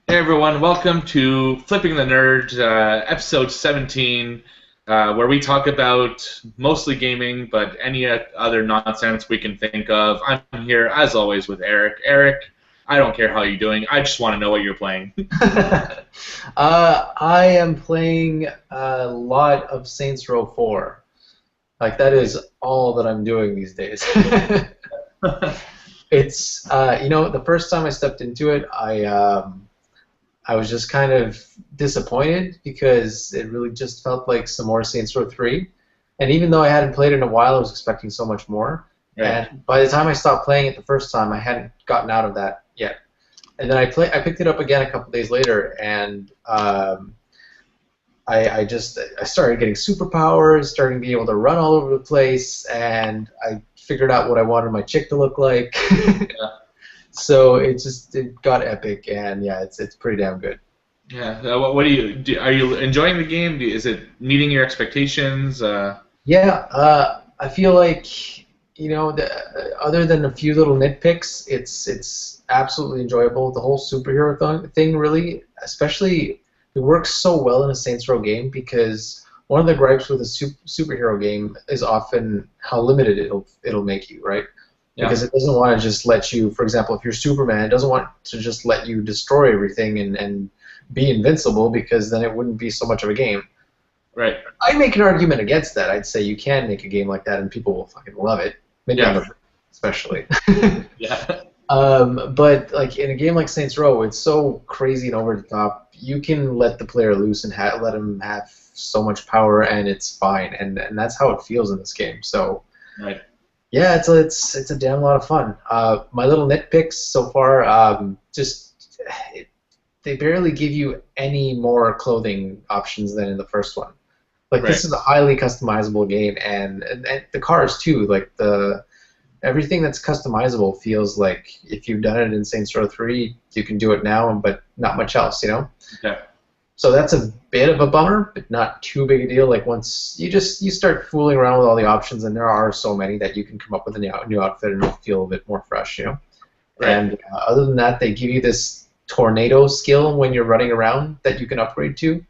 Hey everyone, welcome to Flipping the Nerd, episode 17, where we talk about mostly gaming, but any other nonsense we can think of. I'm here, as always, with Eric. Eric, I don't care how you're doing, I just want to know what you're playing. I am playing a lot of Saints Row 4. Like that is all that I'm doing these days. It's the first time I stepped into it, I was just kind of disappointed because it really just felt like some more Saints Row 3. And even though I hadn't played it in a while, I was expecting so much more. Right. And by the time I stopped playing it the first time, I hadn't gotten out of that yet. And then I picked it up again a couple days later, and I started getting superpowers, starting to be able to run all over the place, and I figured out what I wanted my chick to look like. Yeah. So it got epic, and yeah, it's pretty damn good. Yeah. What are you enjoying the game? Is it meeting your expectations? Yeah, I feel like other than a few little nitpicks, it's absolutely enjoyable. The whole superhero thing really, especially, it works so well in a Saints Row game because one of the gripes with a superhero game is often how limited it'll make you, right? Yeah. Because it doesn't want to just let you, for example, if you're Superman, it doesn't want to just let you destroy everything and be invincible because then it wouldn't be so much of a game. Right. I'd make an argument against that. I'd say you can make a game like that and people will fucking love it. Maybe Yeah. on the especially. Yeah. But like in a game like Saints Row, it's so crazy and over the top. You can let the player loose and let him have so much power, and it's fine. And that's how it feels in this game. So Right. yeah, it's a damn lot of fun. My little nitpicks so far, they barely give you any more clothing options than in the first one. Like Right. this is a highly customizable game, and the cars too. Like the everything that's customizable feels like if you've done it in Saints Row 3, you can do it now, but not much else, you know. Okay. So that's a bit of a bummer, but not too big a deal. Like once you start fooling around with all the options, and there are so many that you can come up with a new outfit and it'll feel a bit more fresh, you know. Right. And other than that, they give you this tornado skill when you're running around that you can upgrade to.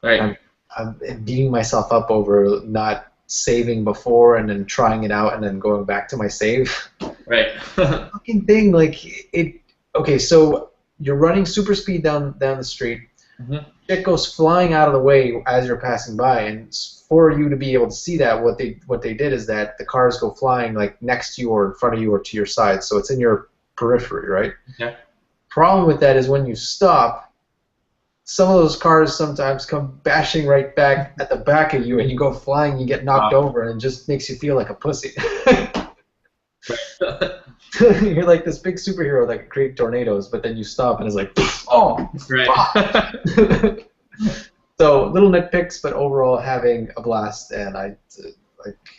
Right. I'm beating myself up over not saving before and then trying it out and then going back to my save. Right. Fucking thing, like it. Okay, so you're running super speed down the street. Mhm. Shit goes flying out of the way as you're passing by, and for you to be able to see that, what they did is that the cars go flying like next to you or in front of you or to your side, so it's in your periphery, right? Okay. Problem with that is when you stop, some of those cars sometimes come bashing right back at the back of you, and you go flying, you get knocked over, and it just makes you feel like a pussy. You're like this big superhero that can create tornadoes, but then you stop, and it's like, oh, Right. fuck. So little nitpicks, but overall having a blast, and like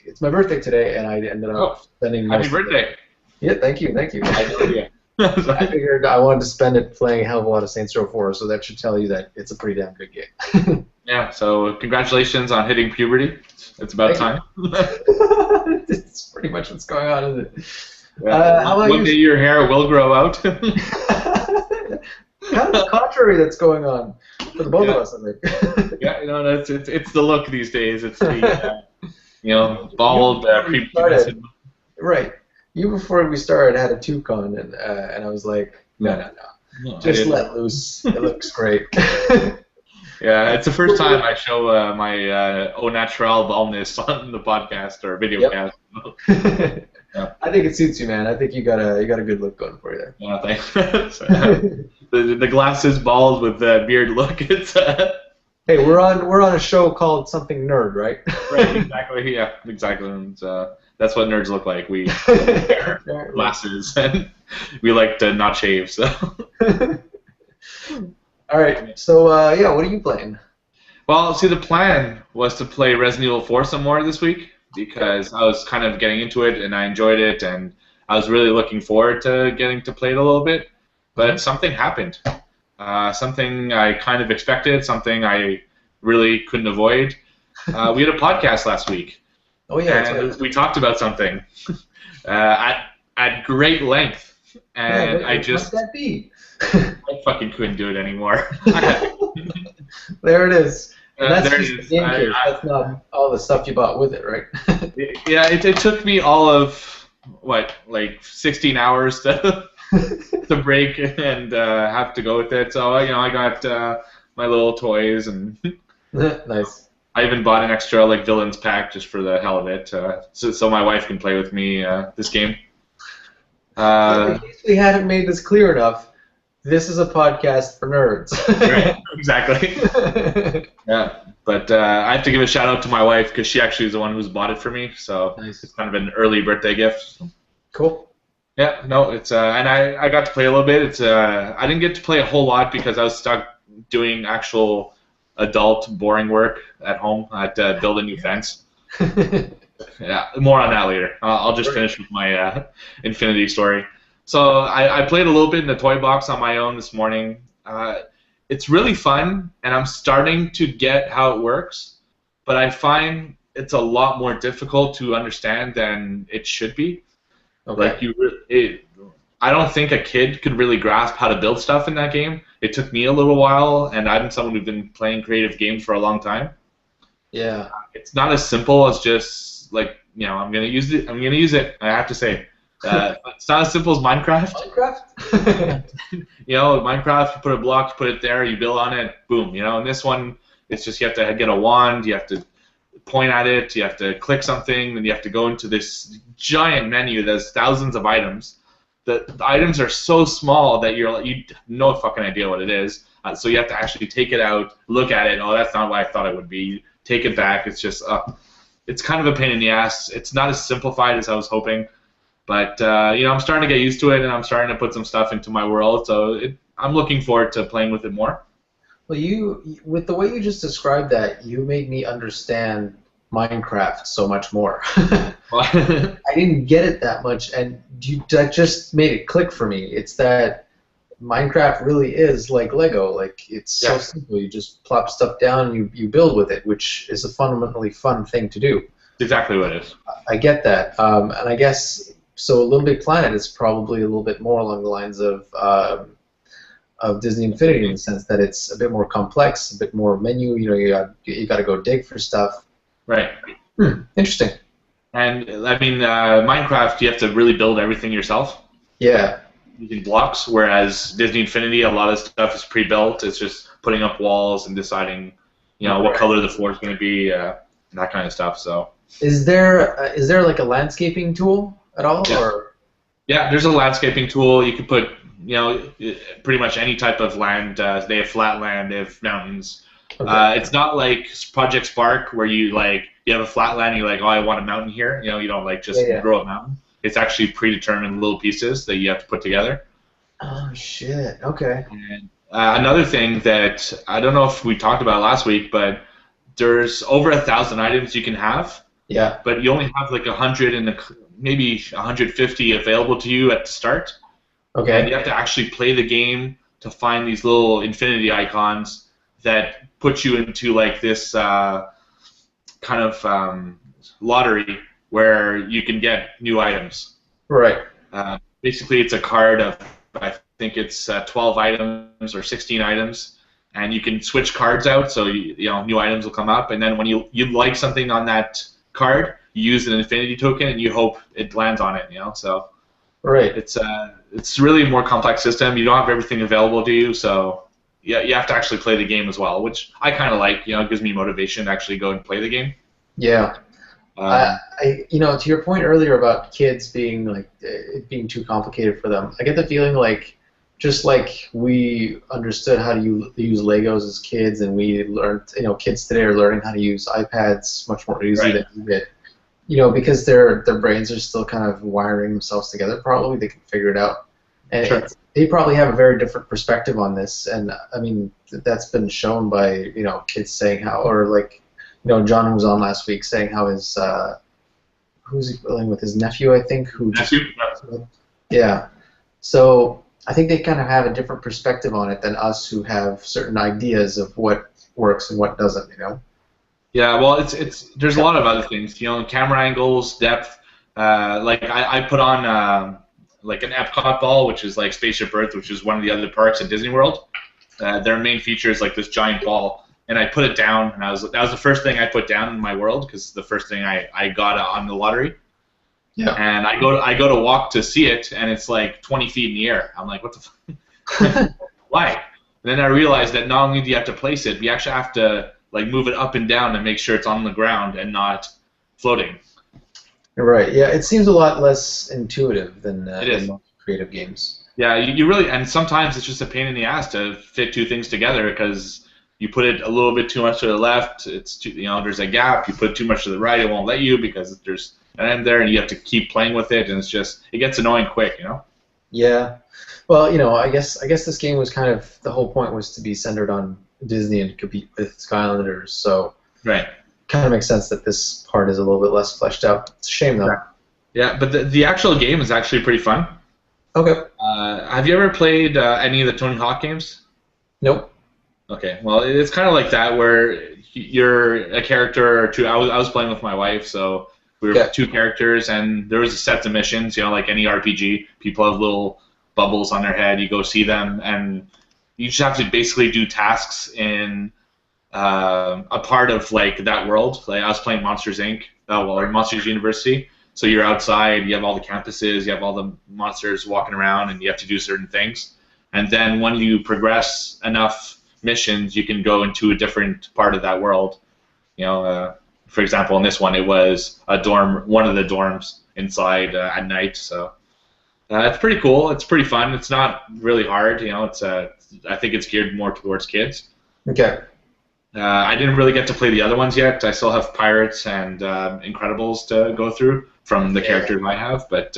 it's my birthday today, and I ended up Oh, spending happy most of it. birthday. Yeah, thank you, thank you. I had no idea. I figured I wanted to spend it playing a hell of a lot of Saints Row 4, so that should tell you that it's a pretty damn good game. Yeah, so congratulations on hitting puberty. It's about Thank time. you. It's pretty much what's going on, isn't it? Yeah. How about One day you? your hair will grow out. Kind of the contrary that's going on for the both of Yeah, us, I think. yeah, it's the look these days. It's the You bald before we prepubescent. started, right? You before we started had a toucan, and I was like, no, no, no, No, I just didn't. let loose. It looks great. Yeah, it's the first time I show my au naturel baldness on the podcast or video Yep. cast. Yeah, I think it suits you, man. I think you got a good look going for you yeah, thanks. there. The glasses bald with the beard look. It's Hey, we're on a show called Something Nerd, right? right, exactly. Yeah, exactly. And that's what nerds look like. We wear Right. glasses and we like to not shave. So, All right. So yeah, what are you playing? well, see, the plan was to play Resident Evil 4 some more this week because I was kind of getting into it and I enjoyed it and I was really looking forward to getting to play it a little bit. But something happened. Something I kind of expected. Something I really couldn't avoid. We had a podcast last week. Oh yeah, that's And right. we talked about something at great length, Yeah, and I what might just that be? I fucking couldn't do it anymore. There it is. And that's There it just the is. game case. That's not all the stuff you bought with it, right? Yeah, it took me all of what, like 16 hours to break and have to go with it. So I got my little toys, and Nice. I even bought an extra like villains pack just for the hell of it, so my wife can play with me this game. In case we hadn't made this clear enough, this is a podcast for nerds. Right, exactly. Yeah, but I have to give a shout out to my wife because she actually is the one who's bought it for me. So Nice. it's kind of an early birthday gift. Cool. Yeah, no, it's and I got to play a little bit. It's I didn't get to play a whole lot because I was stuck doing actual adult boring work at home. I had to build a new fence. Yeah, more on that later. I'll just finish with my Infinity story. So I played a little bit in the toy box on my own this morning. It's really fun, and I'm starting to get how it works, but I find it's a lot more difficult to understand than it should be. Okay. Like I don't think a kid could really grasp how to build stuff in that game. It took me a little while, and I'm someone who's been playing creative games for a long time. Yeah. It's not as simple as just like I'm gonna use it. I'm gonna use it. I have to say, it's not as simple as Minecraft. Minecraft? Minecraft. You put a block, you put it there, you build on it, boom. In this one, it's just you have to get a wand, you have to point at it, you have to click something, then you have to go into this giant menu. There's thousands of items. The items are so small that you have no fucking idea what it is. So you have to actually take it out, look at it. Oh, that's not what I thought it would be. Take it back. It's just it's kind of a pain in the ass. It's not as simplified as I was hoping, but I'm starting to get used to it, and I'm starting to put some stuff into my world. So I'm looking forward to playing with it more. Well, with the way you just described that, you made me understand Minecraft so much more. I didn't get it that much, and that just made it click for me. It's that Minecraft really is like Lego. Like, it's so simple. You just plop stuff down and you build with it, which is a fundamentally fun thing to do. Exactly what it is. I get that. And I guess, so Little Big Planet is probably a little bit more along the lines of Disney Infinity, in the sense that it's a bit more complex, a bit more menu. You got to go dig for stuff. Right. Interesting. And I mean, Minecraft, you have to really build everything yourself. Yeah. Using blocks, whereas Disney Infinity, a lot of stuff is pre-built. It's just putting up walls and deciding, what color the floor is going to be, that kind of stuff. So. Is there like a landscaping tool at all, or? Yeah, there's a landscaping tool. You can put, pretty much any type of land. They have flat land, they have mountains. Okay. It's not like Project Spark where you have a flat land and you're like, oh, I want a mountain here. You don't just grow a mountain. It's actually predetermined little pieces that you have to put together. Oh, shit. Okay. And another thing that I don't know if we talked about last week, but there's over 1,000 items you can have. Yeah. But you only have like 100 and maybe 150 available to you at the start. Okay. And you have to actually play the game to find these little infinity icons that put you into like this kind of lottery where you can get new items. Right. Basically, it's a card of, I think it's 12 items or 16 items, and you can switch cards out, so new items will come up, and then when you like something on that card, you use an infinity token, and you hope it lands on it. So. Right. It's really a more complex system. You don't have everything available to you, so you have to actually play the game as well, which I kind of like. It gives me motivation to actually go and play the game. Yeah. To your point earlier about kids being it being too complicated for them, I get the feeling just like we understood how to use Legos as kids, and we learned, kids today are learning how to use iPads much more easily than we did. Because their brains are still kind of wiring themselves together. Probably they can figure it out, and they probably have a very different perspective on this. And I mean, that's been shown by kids saying how, or John was on last week saying how his who's he playing with, his nephew, I think, yeah. So I think they kind of have a different perspective on it than us, who have certain ideas of what works and what doesn't. Yeah, well, there's a lot of other things. Camera angles, depth. I put on like an Epcot ball, which is like Spaceship Earth, which is one of the other parks at Disney World. Their main feature is like this giant ball, and I put it down, and that was the first thing I put down in my world because the first thing I got on the lottery. Yeah. And I go to walk to see it, and it's like 20 feet in the air. I'm like, what the fuck? Why? And then I realized that not only do you have to place it, you actually have to like move it up and down and make sure it's on the ground and not floating. Right. Yeah, it seems a lot less intuitive than most creative games. Yeah, you really, and sometimes it's just a pain in the ass to fit two things together because you put it a little bit too much to the left, it's too, there's a gap. You put it too much to the right, it won't let you because there's an end there, and you have to keep playing with it, and it gets annoying quick, Yeah. Well, I guess this game was kind of, the whole point was to be centered on Disney and compete with Skylanders, so right. Kind of makes sense that this part is a little bit less fleshed out. It's a shame though. Yeah, but the actual game is actually pretty fun. Okay. Have you ever played any of the Tony Hawk games? Nope. Okay, well, it's kind of like that where you're a character or two. I was playing with my wife, so we were two characters, and there was a set of missions, like any RPG. People have little bubbles on their head. You go see them, and you just have to basically do tasks in a part of like that world. Like I was playing Monsters Inc. Or Monsters University. So you're outside. You have all the campuses. You have all the monsters walking around, and you have to do certain things. And then when you progress enough missions, you can go into a different part of that world. For example, in this one, it was a dorm, one of the dorms inside at night. So it's pretty cool. It's pretty fun. It's not really hard. I think it's geared more towards kids. Okay. I didn't really get to play the other ones yet. I still have Pirates and Incredibles to go through from the characters I have, but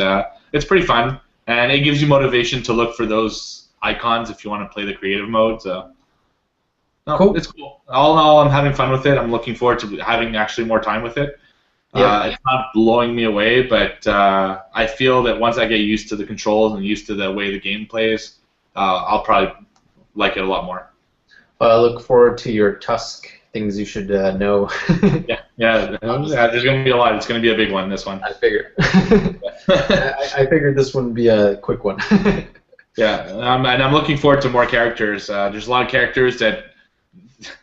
it's pretty fun, and it gives you motivation to look for those icons if you want to play the creative mode. So, cool. It's cool. All in all, I'm having fun with it. I'm looking forward to having actually more time with it. It's not blowing me away, but I feel that once I get used to the controls and used to the way the game plays, I'll probably like it a lot more. I look forward to your Tusk things you should know. yeah. There's going to be a lot. It's going to be a big one, this one. I figured. I figured this wouldn't be a quick one. Yeah, and I'm looking forward to more characters. There's a lot of characters that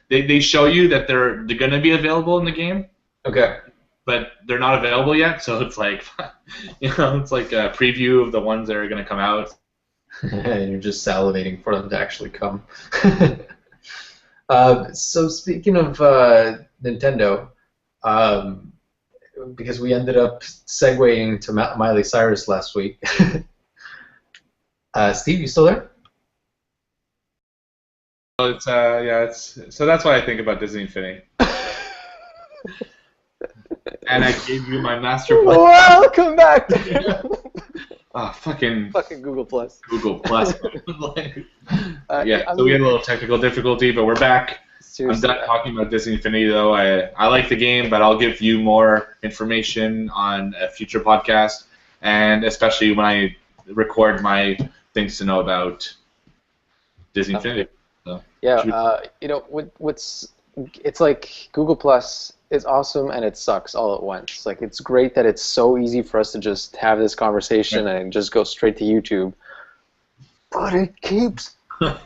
they show you that they're going to be available in the game. Okay. But they're not available yet, so it's like, it's like a preview of the ones that are going to come out. And you're just salivating for them to actually come. So speaking of Nintendo, because we ended up segueing to Miley Cyrus last week. Steve, you still there? So that's what I think about Disney Infinity. And I gave you my master plan. Welcome back. Fucking Google Plus. Google Plus. So we had a little technical difficulty, but we're back. Seriously, I'm done talking about Disney Infinity, though. I like the game, but I'll give you more information on a future podcast, and especially when I record my things to know about Disney Infinity. So, it's like Google Plus is awesome and it sucks all at once. Like, it's great that it's so easy for us to just have this conversation and just go straight to YouTube, but it keeps I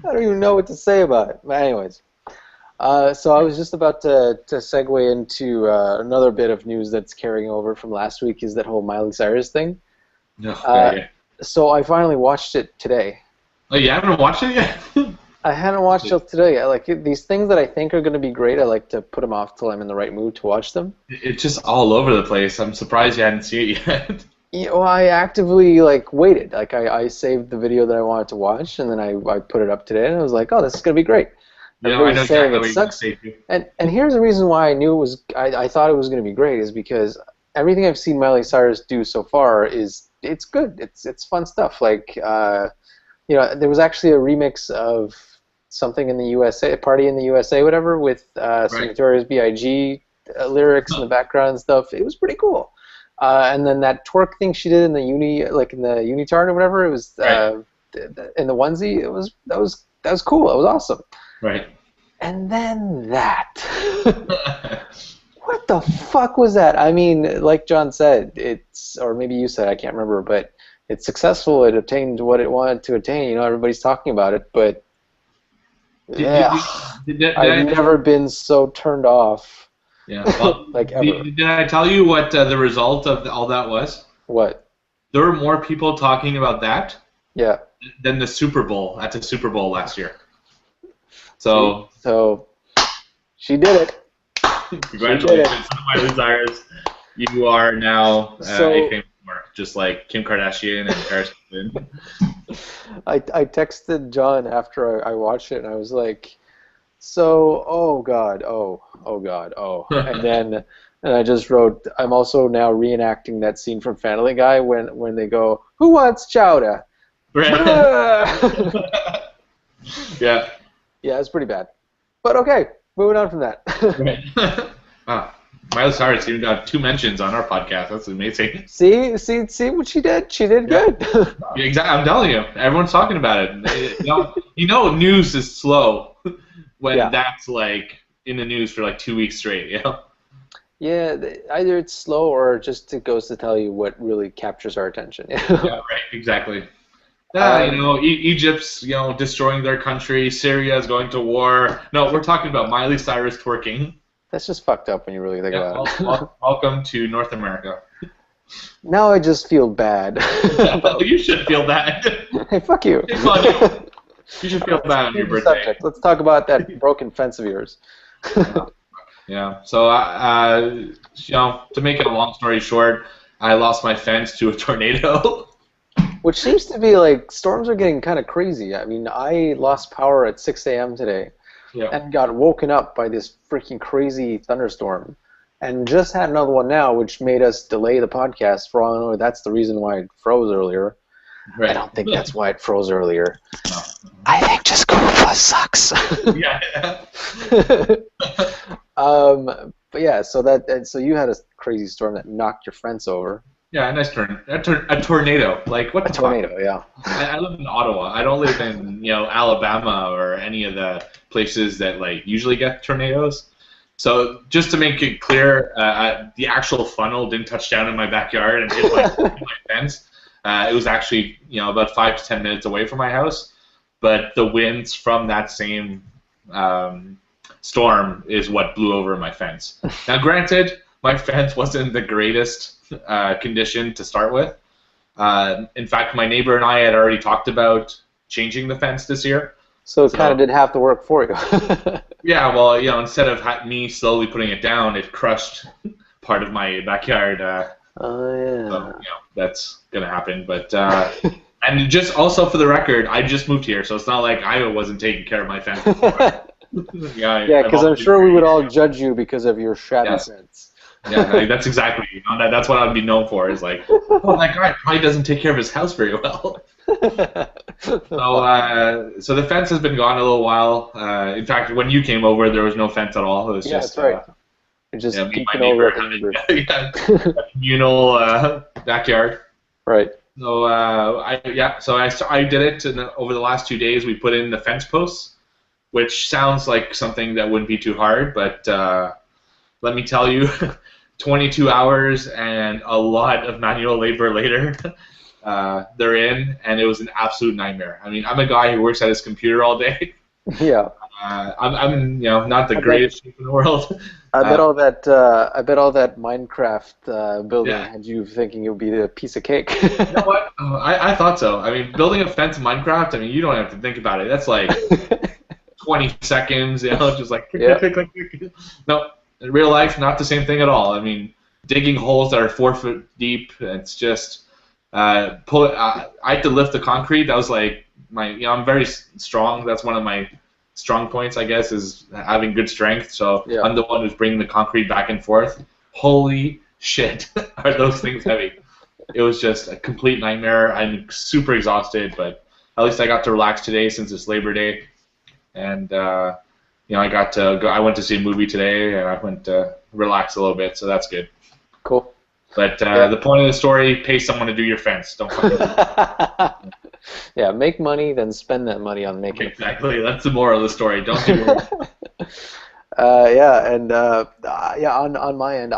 don't even know what to say about it. But anyways, so I was just about to segue into another bit of news that's carrying over from last week, is that whole Miley Cyrus thing. So I finally watched it today. Oh, you haven't watched it yet? I hadn't watched it today. I like these things that I think are going to be great. I like to put them off till I'm in the right mood to watch them. It's just all over the place. I'm surprised you hadn't seen it yet. Yeah, well, I actively waited. I saved the video that I wanted to watch, and then I put it up today, and I was like, oh, this is going to be great. I know exactly what you're saying. And here's the reason why I knew it was. I thought it was going to be great is because everything I've seen Miley Cyrus do so far it's good. It's fun stuff. There was actually a remix of something in the USA, a party in the USA, whatever, with some Notorious B.I.G. Lyrics in the background and stuff. It was pretty cool. And then that twerk thing she did in the in the unitard or whatever, it was in the onesie. That was cool. It was awesome. Right. And then that. What the fuck was that? I mean, like John said, or maybe you said, I can't remember, but it's successful. It obtained what it wanted to attain. You know, everybody's talking about it, but yeah, I've never been so turned off. Yeah, well, like ever. Did I tell you what the result of all that was? What? There were more people talking about that than the Super Bowl at the Super Bowl last year. So she did it. Congratulations, Miley Cyrus. You are now a famous star, just like Kim Kardashian and Paris Hilton. I texted John after I watched it, and I was like, oh God, and I just wrote, I'm also now reenacting that scene from Family Guy when they go, who wants chowder? Right. Yeah. Yeah, it's pretty bad. But okay, moving on from that. Right. Wow. Miley Cyrus even got 2 mentions on our podcast. That's amazing. See what she did? She did good. Exactly. I'm telling you, everyone's talking about it. You know, news is slow when that's like in the news for like 2 weeks straight. You know. Yeah, either it's slow or just it goes to tell you what really captures our attention. Yeah, right. Exactly. Egypt's destroying their country. Syria is going to war. No, we're talking about Miley Cyrus twerking. That's just fucked up when you really think about it. Welcome to North America. Now I just feel bad. You should feel bad. Hey, fuck you. You should feel bad on your birthday. Subject. Let's talk about that broken fence of yours. Yeah. So, to make it a long story short, I lost my fence to a tornado. Which seems to be like storms are getting kind of crazy. I mean, I lost power at 6 a.m. today. Yeah. And got woken up by this freaking crazy thunderstorm, and just had another one now, which made us delay the podcast. For all I know, that's the reason why it froze earlier. Right. I don't think that's why it froze earlier. No. I think just Google Plus sucks. Yeah. But yeah, so you had a crazy storm that knocked your fence over. Yeah, a nice a tornado. Like what? A tornado, yeah. I live in Ottawa. I don't live in Alabama or any of the places that like usually get tornadoes. So just to make it clear, the actual funnel didn't touch down in my backyard and hit my fence. It was actually about 5 to 10 minutes away from my house. But the winds from that same storm is what blew over my fence. Now, granted, my fence wasn't the greatest condition to start with. In fact, my neighbor and I had already talked about changing the fence this year. So it kind of did half the work for you. Yeah, well, instead of me slowly putting it down, it crushed part of my backyard. So, that's going to happen. But and just also for the record, I just moved here, so it's not like I wasn't taking care of my fence before. Yeah, because I'm sure we would all judge you because of your shabby fence. Yeah, that's exactly. That's what I'd be known for. Is like, that guy probably doesn't take care of his house very well. So the fence has been gone a little while. In fact, when you came over, there was no fence at all. It was just that's right. Just me and my neighbor having a communal backyard. Right. So I did it, and over the last 2 days we put in the fence posts, which sounds like something that wouldn't be too hard, but let me tell you, 22 hours and a lot of manual labor later, they're in, and it was an absolute nightmare. I mean, I'm a guy who works at his computer all day. Yeah. I'm not the greatest shape in the world. I bet all that Minecraft building had you thinking it would be a piece of cake. You know what? I thought so. I mean, building a fence in Minecraft, I mean, you don't have to think about it. That's like 20 seconds, just like click, click, click, click. No, in real life, not the same thing at all. I mean, digging holes that are 4 foot deep, it's just I had to lift the concrete. That was like I'm very strong. That's one of my strong points, I guess, is having good strength. So I'm the one who's bringing the concrete back and forth. Holy shit, are those things heavy? It was just a complete nightmare. I'm super exhausted, but at least I got to relax today since it's Labor Day. And, I got to go. I went to see a movie today, and I went to relax a little bit, so that's good. Cool. But the point of the story, pay someone to do your fence. Don't fucking Yeah, make money, then spend that money on making Exactly. That's the moral of the story. Don't do Yeah, and yeah, on my end,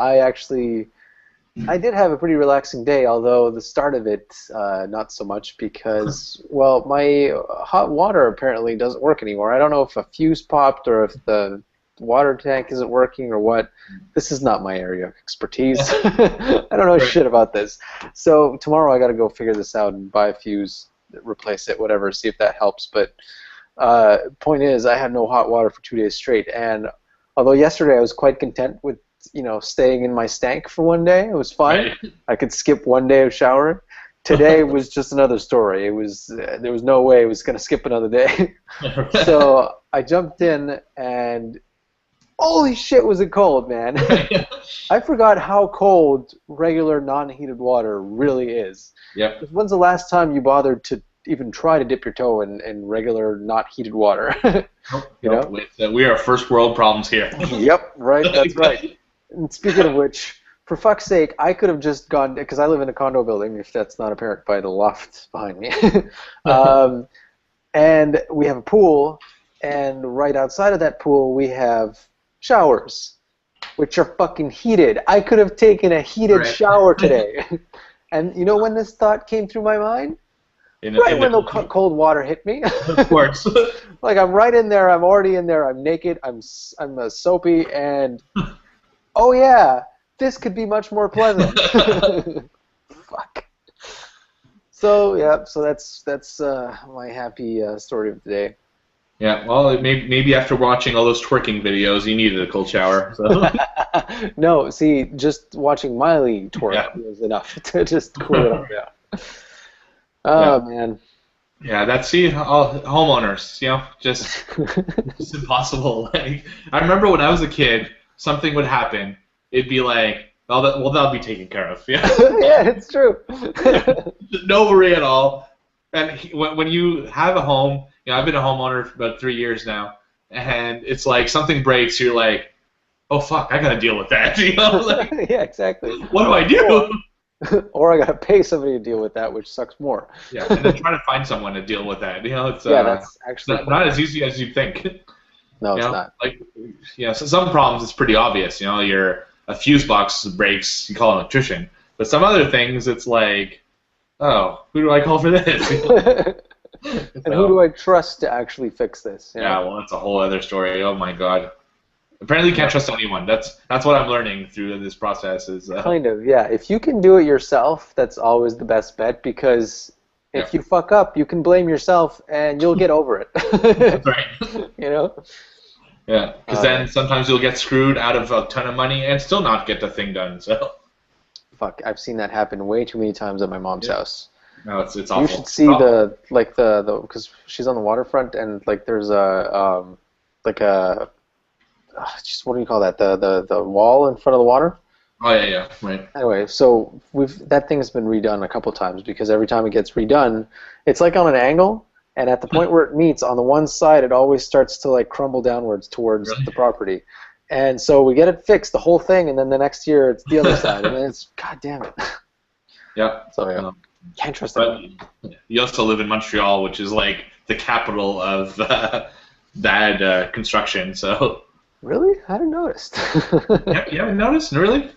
I did have a pretty relaxing day, although the start of it, not so much because, well, my hot water apparently doesn't work anymore. I don't know if a fuse popped or if the water tank isn't working or what. This is not my area of expertise. I don't know shit about this. So tomorrow I got to go figure this out and buy a fuse, replace it, whatever, see if that helps. But point is, I had no hot water for 2 days straight, and although yesterday I was quite content with staying in my stank for one day, it was fine. Right. I could skip one day of showering. Today was just another story. It was there was no way I was gonna skip another day. So I jumped in, and holy shit, was it cold, man! I forgot how cold regular non-heated water really is. Yep. When's the last time you bothered to even try to dip your toe in regular, not heated water? We are first world problems here. Yep, right, that's right. And speaking of which, for fuck's sake, I could have just gone, because I live in a condo building, if that's not apparent by the loft behind me. And we have a pool, and right outside of that pool we have showers, which are fucking heated. I could have taken a heated shower today. And you know when this thought came through my mind? When the cold water hit me. Of course. Like, I'm right in there, I'm already in there, I'm naked, I'm soapy, and oh yeah, this could be much more pleasant. Fuck. So yeah, so that's my happy story of the day. Yeah, well, maybe after watching all those twerking videos, you needed a cold shower. So. No, see, just watching Miley twerk was enough to just cool it off. Yeah. Oh man. Yeah, that's all homeowners. Just it's impossible. Like, I remember when I was a kid, something would happen. It'd be like, that'll be taken care of. Yeah. Yeah, it's true. No worry at all. And when you have a home, I've been a homeowner for about 3 years now, and it's like something breaks, you're like, oh fuck, I gotta deal with that. Like, yeah, exactly. What do I do? Or I gotta pay somebody to deal with that, which sucks more. Yeah, and then try to find someone to deal with that. It's that's actually not as easy as you'd think. No, it's not. Like, so some problems it's pretty obvious. A fuse box breaks, you call an electrician. But some other things, it's like, oh, who do I call for this? And who do I trust to actually fix this? Yeah, well, that's a whole other story. Oh my god. Apparently, you can't trust anyone. That's what I'm learning through this process. Kind of, yeah. If you can do it yourself, that's always the best bet, because if you fuck up, you can blame yourself and you'll get over it. That's right. Yeah, because then sometimes you'll get screwed out of a ton of money and still not get the thing done. So. Fuck, I've seen that happen way too many times at my mom's house. No, it's awful. You should see because she's on the waterfront, and like there's a just what do you call that? The wall in front of the water. Oh yeah, right. Anyway, so that thing's been redone a couple times, because every time it gets redone, it's like on an angle, and at the point where it meets on the one side, it always starts to like crumble downwards towards the property. And so we get it fixed, the whole thing, and then the next year it's the other side, and then it's, god damn it. Yeah. So yeah, can't trust anyone. You also live in Montreal, which is like the capital of bad construction. So. Really? I didn't notice. You haven't noticed? Really?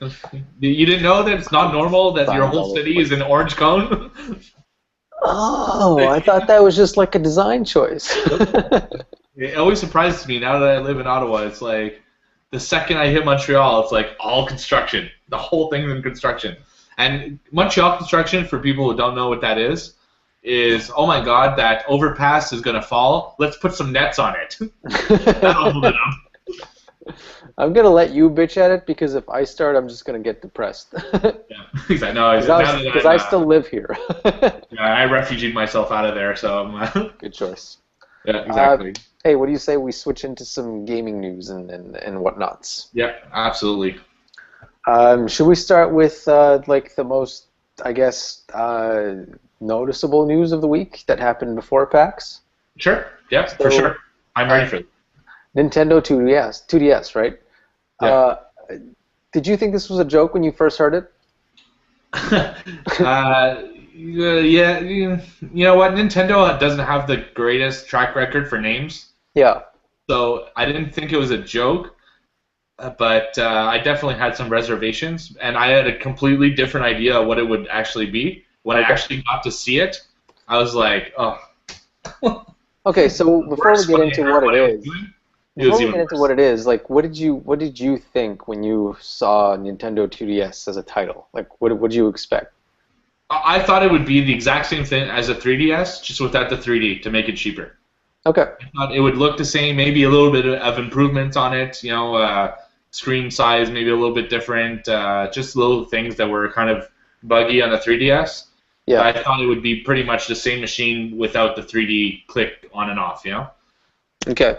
You didn't know that it's not normal that your whole city is an orange cone? Oh, I thought that was just like a design choice. It always surprises me now that I live in Ottawa. It's like the second I hit Montreal, it's like all construction. The whole thing's in construction. And Montreal construction, for people who don't know what that is, oh my god, that overpass is going to fall. Let's put some nets on it. That'll hold it up. I'm going to let you bitch at it, because if I start, I'm just going to get depressed. Yeah, exactly. No, because I still live here. Yeah, I refugeed myself out of there, so good choice. Yeah, exactly. Hey, what do you say we switch into some gaming news and whatnots? Yeah, absolutely. Should we start with like the most, I guess, noticeable news of the week that happened before PAX? Sure. Yeah, for sure. I'm ready for it. Nintendo 2DS, right? Yeah. Did you think this was a joke when you first heard it? Yeah, you know what? Nintendo doesn't have the greatest track record for names. Yeah. So I didn't think it was a joke, but I definitely had some reservations, and I had a completely different idea of what it would actually be. When I actually got to see it, I was like, oh. Okay, so before we get into what it is, like, what did you think when you saw Nintendo 2DS as a title? Like, what did you expect? I thought it would be the exact same thing as a 3DS, just without the 3D to make it cheaper. Okay. I thought it would look the same, maybe a little bit of improvements on it, screen size maybe a little bit different, just little things that were kind of buggy on the 3DS. Yeah. But I thought it would be pretty much the same machine without the 3D click on and off, Okay.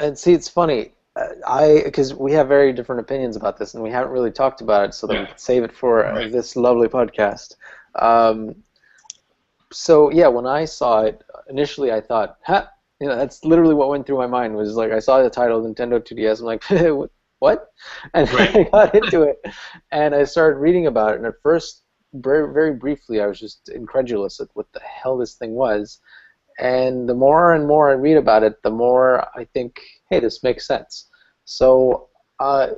And see, it's funny. Because we have very different opinions about this, and we haven't really talked about it, so that we can save it for this lovely podcast. So yeah, when I saw it initially, I thought, that's literally what went through my mind. Was like, I saw the title Nintendo 2DS. I'm like, what? And I got into it, and I started reading about it. And at first, very, very briefly, I was just incredulous at what the hell this thing was. And the more and more I read about it, the more I think, hey, this makes sense. So how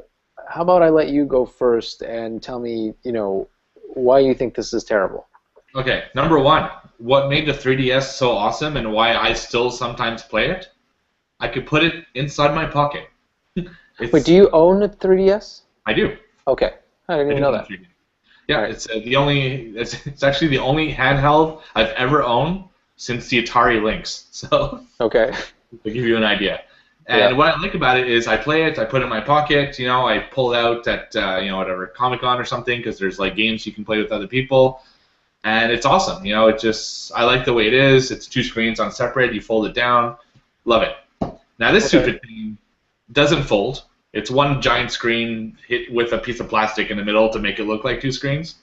about I let you go first and tell me, why you think this is terrible? Okay, number one, what made the 3DS so awesome and why I still sometimes play it? I could put it inside my pocket. Wait, do you own a 3DS? I do. Okay, I didn't even know that. Yeah, right. It's actually the only handheld I've ever owned since the Atari Lynx. So okay, to give you an idea. And what I like about it is I play it, I put it in my pocket, I pull it out at whatever Comic-Con or something because there's like games you can play with other people. And it's awesome, I like the way it is. It's 2 screens on separate. You fold it down. Love it. Now this stupid thing doesn't fold. It's one giant screen hit with a piece of plastic in the middle to make it look like 2 screens.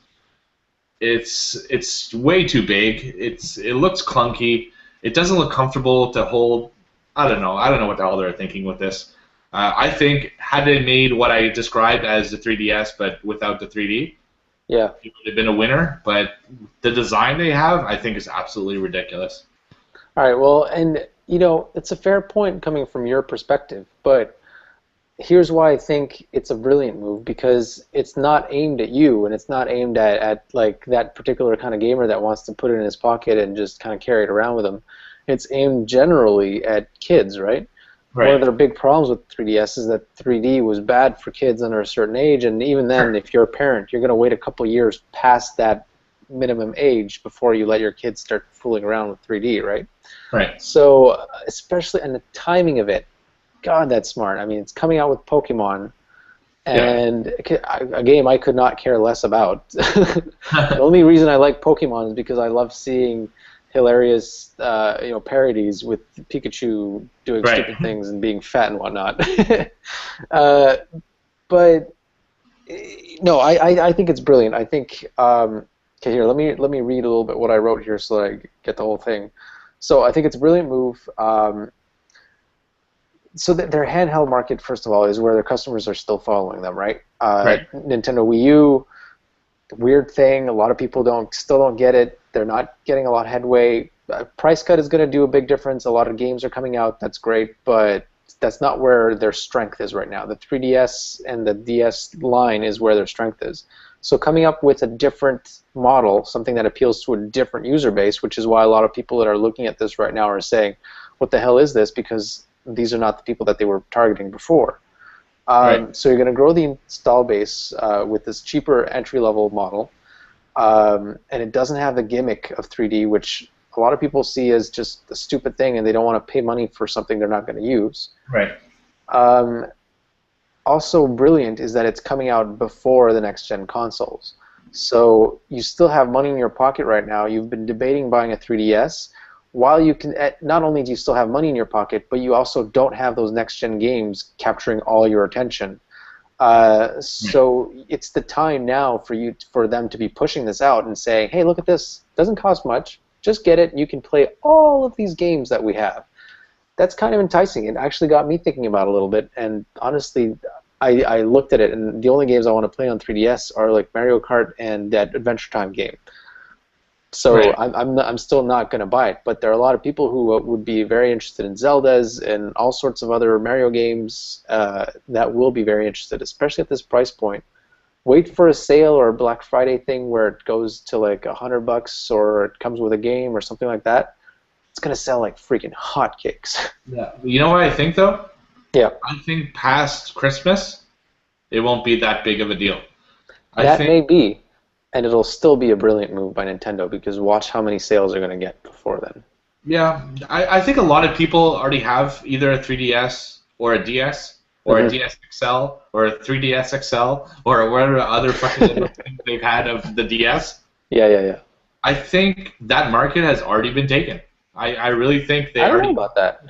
It's way too big. It looks clunky. It doesn't look comfortable to hold. I don't know what the hell they're thinking with this. I think had they made what I described as the 3DS but without the 3D, it would have been a winner, but the design they have, I think, is absolutely ridiculous. All right, well, and, it's a fair point coming from your perspective, but here's why I think it's a brilliant move, because it's not aimed at you, and it's not aimed at like, that particular kind of gamer that wants to put it in his pocket and just kind of carry it around with him. It's aimed generally at kids, right? One of their big problems with 3DS is that 3D was bad for kids under a certain age, and even then, if you're a parent, you're going to wait a couple years past that minimum age before you let your kids start fooling around with 3D, right? Right. So, especially, and the timing of it, God, that's smart. I mean, it's coming out with Pokemon, and a game I could not care less about. The only reason I like Pokemon is because I love seeing hilarious, parodies with Pikachu doing stupid things and being fat and whatnot. But no, I think it's brilliant. I think. Okay, here, let me read a little bit what I wrote here so that I get the whole thing. So I think it's a brilliant move. So their handheld market, first of all, is where their customers are still following them, right? Nintendo Wii U, weird thing. A lot of people still don't get it. They're not getting a lot of headway. Price cut is going to do a big difference. A lot of games are coming out. That's great, but that's not where their strength is right now. The 3DS and the DS line is where their strength is. So coming up with a different model, something that appeals to a different user base, which is why a lot of people that are looking at this right now are saying, what the hell is this? Because these are not the people that they were targeting before. So you're going to grow the install base with this cheaper entry-level model, and it doesn't have the gimmick of 3D, which a lot of people see as just a stupid thing, and they don't want to pay money for something they're not going to use. Right. Also brilliant is that it's coming out before the next-gen consoles. So you still have money in your pocket right now. You've been debating buying a 3DS. While you can, not only do you still have money in your pocket, but you also don't have those next-gen games capturing all your attention. So it's the time now for them to be pushing this out and saying, hey, look at this. It doesn't cost much. Just get it. You can play all of these games that we have. That's kind of enticing. It actually got me thinking about it a little bit. And honestly, I looked at it, and the only games I want to play on 3DS are like Mario Kart and that Adventure Time game. So Right. I'm still not going to buy it. But there are a lot of people who would be very interested in Zeldas and all sorts of other Mario games that will be very interested, especially at this price point. Wait for a sale or a Black Friday thing where it goes to like $100 or it comes with a game or something like that. It's going to sell like freaking hotcakes. Yeah. You know what I think though? Yeah. I think past Christmas, it won't be that big of a deal. I That think. may be, and it'll still be a brilliant move by Nintendo because watch how many sales they're going to get before then. Yeah, I think a lot of people already have either a 3DS or a DS or a DS XL or a 3DS XL or whatever other fucking little things they've had of the DS. Yeah. I think that market has already been taken. I really think they I don't already. know about that.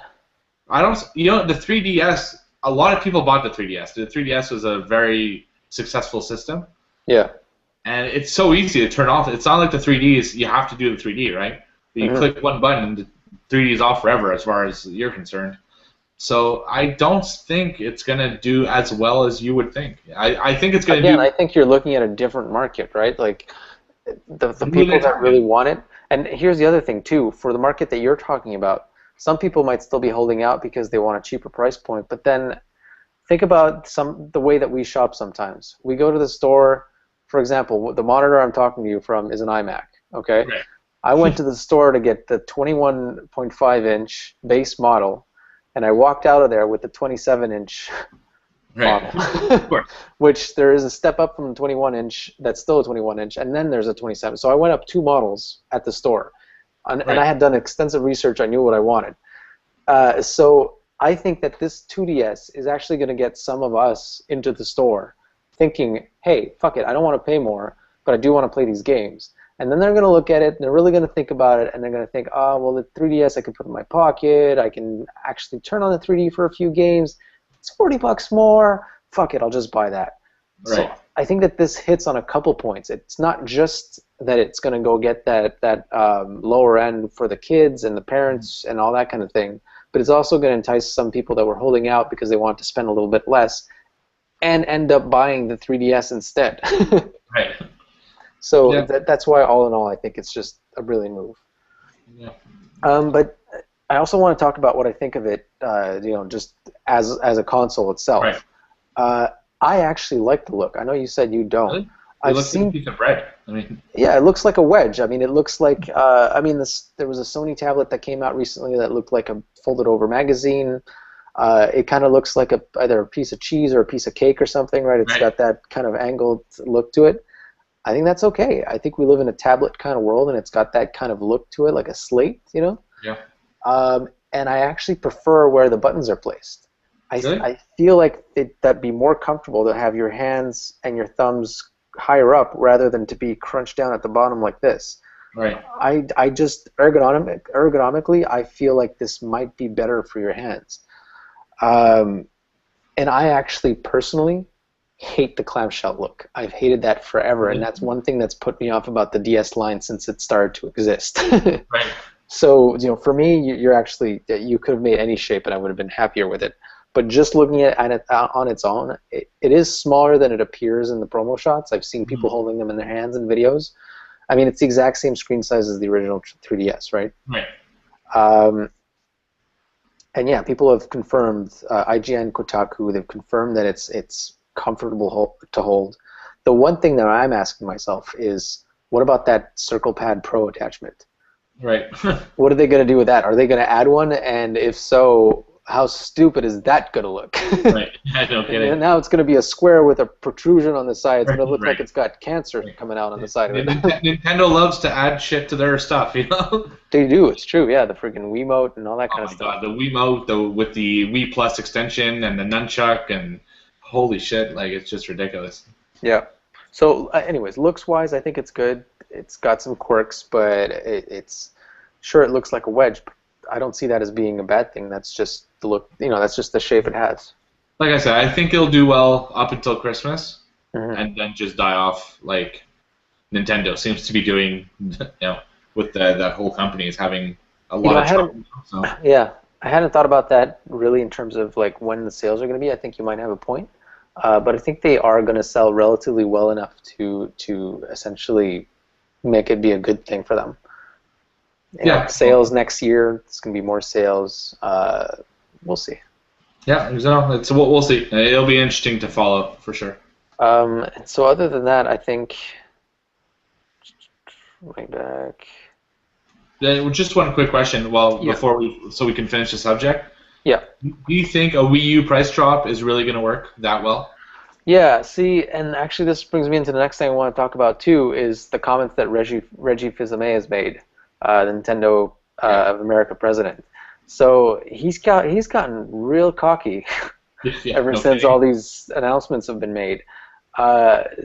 I don't. You know, the 3DS. A lot of people bought the 3DS. The 3DS was a very successful system, Yeah. and it's so easy to turn off. It's not like the 3Ds. You have to do the 3D, right? You click one button, and the 3D is off forever, as far as you're concerned. So I don't think it's gonna do as well as you would think. I think it's gonna Again, do. I think you're looking at a different market, right? Like the Who people they're that really targeting. want it. And here's the other thing too, for the market that you're talking about, some people might still be holding out because they want a cheaper price point. But then think about the way that we shop sometimes. We go to the store, for example, the monitor I'm talking to you from is an iMac, okay? Right. I went to the store to get the 21.5-inch base model, and I walked out of there with the 27-inch Right. model, Of course. which there is a step up from the 21-inch that's still a 21-inch, and then there's a 27. So I went up 2 models at the store, and Right. I had done extensive research. I knew what I wanted. So I think that this 2DS is actually going to get some of us into the store thinking, hey, fuck it, I don't want to pay more, but I do want to play these games. And then they're going to look at it, and they're really going to think about it, and they're going to think, oh, well, the 3DS I can put in my pocket, I can actually turn on the 3D for a few games, it's $40 more, fuck it, I'll just buy that. Right. So I think that this hits on a couple points. It's not just that it's going to go get that lower end for the kids and the parents and all that kind of thing, but it's also going to entice some people that were holding out because they want to spend a little bit less and end up buying the 3DS instead. Right. So Yeah. that's why, all in all, I think it's just a brilliant move. Yeah. But I also want to talk about what I think of it, just as a console itself. Right. I actually like the look. I know you said you don't. Really? It I've looks like a seen. piece of bread. I mean. Yeah, it looks like a wedge. I mean, it looks like. There was a Sony tablet that came out recently that looked like a folded-over magazine. It kind of looks like either a piece of cheese or a piece of cake or something, right? It's Right. got that kind of angled look to it. I think that's okay. I think we live in a tablet kind of world, and it's got that kind of look to it, like a slate, you know? Yeah. And I actually prefer where the buttons are placed. Really? I feel like that'd be more comfortable to have your hands and your thumbs higher up rather than to be crunched down at the bottom like this. Right. I just ergonomically, I feel like this might be better for your hands. And I actually personally hate the clamshell look. I've hated that forever, and that's one thing that's put me off about the DS line since it started to exist. Right. So, for me, you could have made any shape, and I would have been happier with it. But just looking at it on its own, it is smaller than it appears in the promo shots. I've seen people holding them in their hands in videos. I mean, it's the exact same screen size as the original 3DS, right? Right. And yeah, people have confirmed, IGN, Kotaku, they've confirmed that it's comfortable to hold. The one thing that I'm asking myself is, what about that Circle Pad Pro attachment? Right. What are they going to do with that? Are they going to add one? And if so, how stupid is that going to look? Right. I don't get And it. now it's going to be a square with a protrusion on the side. It's going to look Right. like it's got cancer coming out on the side of it. Nintendo loves to add shit to their stuff, you know? They do, it's true, yeah, the freaking Wiimote and all that Oh kind my of stuff. god, the Wiimote, with the Wii Plus extension and the nunchuck, and holy shit, like, it's just ridiculous. Yeah. So, anyways, looks-wise, I think it's good. It's got some quirks, but it's sure it looks like a wedge. But I don't see that as being a bad thing. That's just the look. That's just the shape it has. Like I said, I think it'll do well up until Christmas, Mhm. and then just die off like Nintendo seems to be doing, with that whole company is having a lot I of hadn't- trouble. So. Yeah, I hadn't thought about that really in terms of like when the sales are going to be. I think you might have a point, but I think they are going to sell relatively well enough to essentially make it be a good thing for them. Yeah. Sales next year. It's gonna be more sales. We'll see. Yeah, so we'll see. It'll be interesting to follow for sure. And so other than that, I think way back. Just one quick question, so we can finish the subject. Yeah. Do you think a Wii U price drop is really going to work that well? Yeah. See, and actually, this brings me into the next thing I want to talk about too, is the comments that Reggie Fils-Aimé has made, the Nintendo of America president. So he's gotten real cocky ever since all these announcements have been made,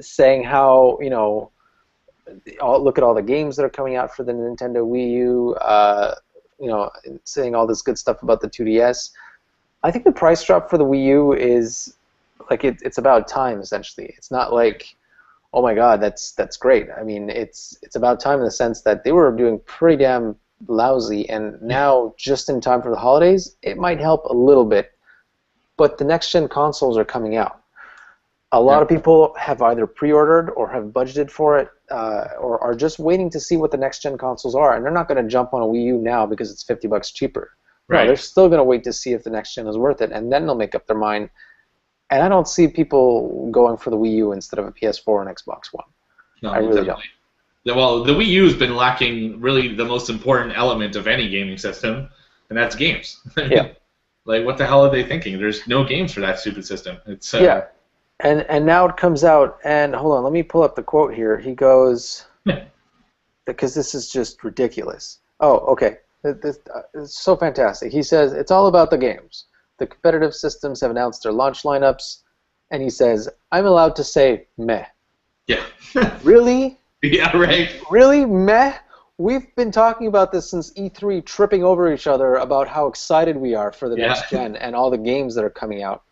saying how look at all the games that are coming out for the Nintendo Wii U. Saying all this good stuff about the 2DS. I think the price drop for the Wii U is like it's about time essentially. It's not like, oh my God, that's great. I mean, it's about time in the sense that they were doing pretty damn lousy, and now just in time for the holidays, it might help a little bit. But the next gen consoles are coming out. A lot of people have either pre-ordered or have budgeted for it, or are just waiting to see what the next-gen consoles are, and they're not going to jump on a Wii U now because it's $50 cheaper. Right. No, they're still going to wait to see if the next-gen is worth it, and then they'll make up their mind. And I don't see people going for the Wii U instead of a PS4 and Xbox One. No, I really don't. Well, the Wii U has been lacking really the most important element of any gaming system, and that's games. Yeah. Like, what the hell are they thinking? There's no games for that stupid system. It's yeah. And now it comes out, and hold on, let me pull up the quote here. He goes, because this is just ridiculous. Oh, okay. It's so fantastic. He says, it's all about the games. The competitive systems have announced their launch lineups, and he says, I'm allowed to say meh. Yeah. Really? Yeah, right. Really? Meh? We've been talking about this since E3, tripping over each other about how excited we are for the next gen and all the games that are coming out.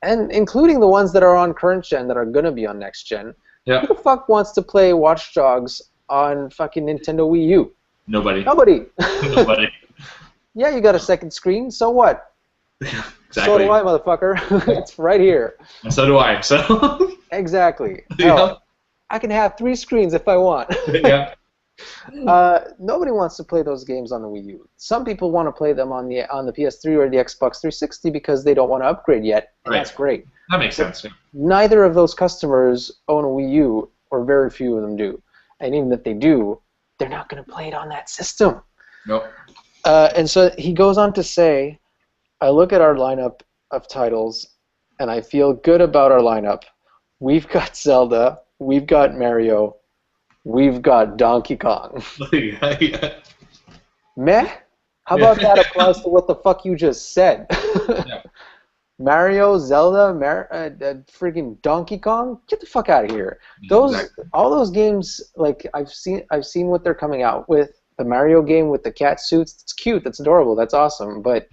And including the ones that are on current gen that are going to be on next gen. Yeah. Who the fuck wants to play Watch Dogs on fucking Nintendo Wii U? Nobody. Nobody. Nobody. Yeah, you got a second screen, so what? Exactly. So do I, motherfucker. It's right here. And so do I, so... Exactly. Hell, I can have 3 screens if I want. Yeah. Nobody wants to play those games on the Wii U. Some people want to play them on the PS3 or the Xbox 360 because they don't want to upgrade yet, and that's great. That makes sense. Yeah. Neither of those customers own a Wii U, or very few of them do. And even if they do, they're not going to play it on that system. Nope. And so he goes on to say, I look at our lineup of titles, and I feel good about our lineup. We've got Zelda, we've got Mario, we've got Donkey Kong. Yeah. Meh? How about that applies to what the fuck you just said? Yeah. Mario, Zelda, freaking Donkey Kong? Get the fuck out of here. All those games, like I've seen what they're coming out with. The Mario game with the cat suits, it's cute, that's adorable, that's awesome, but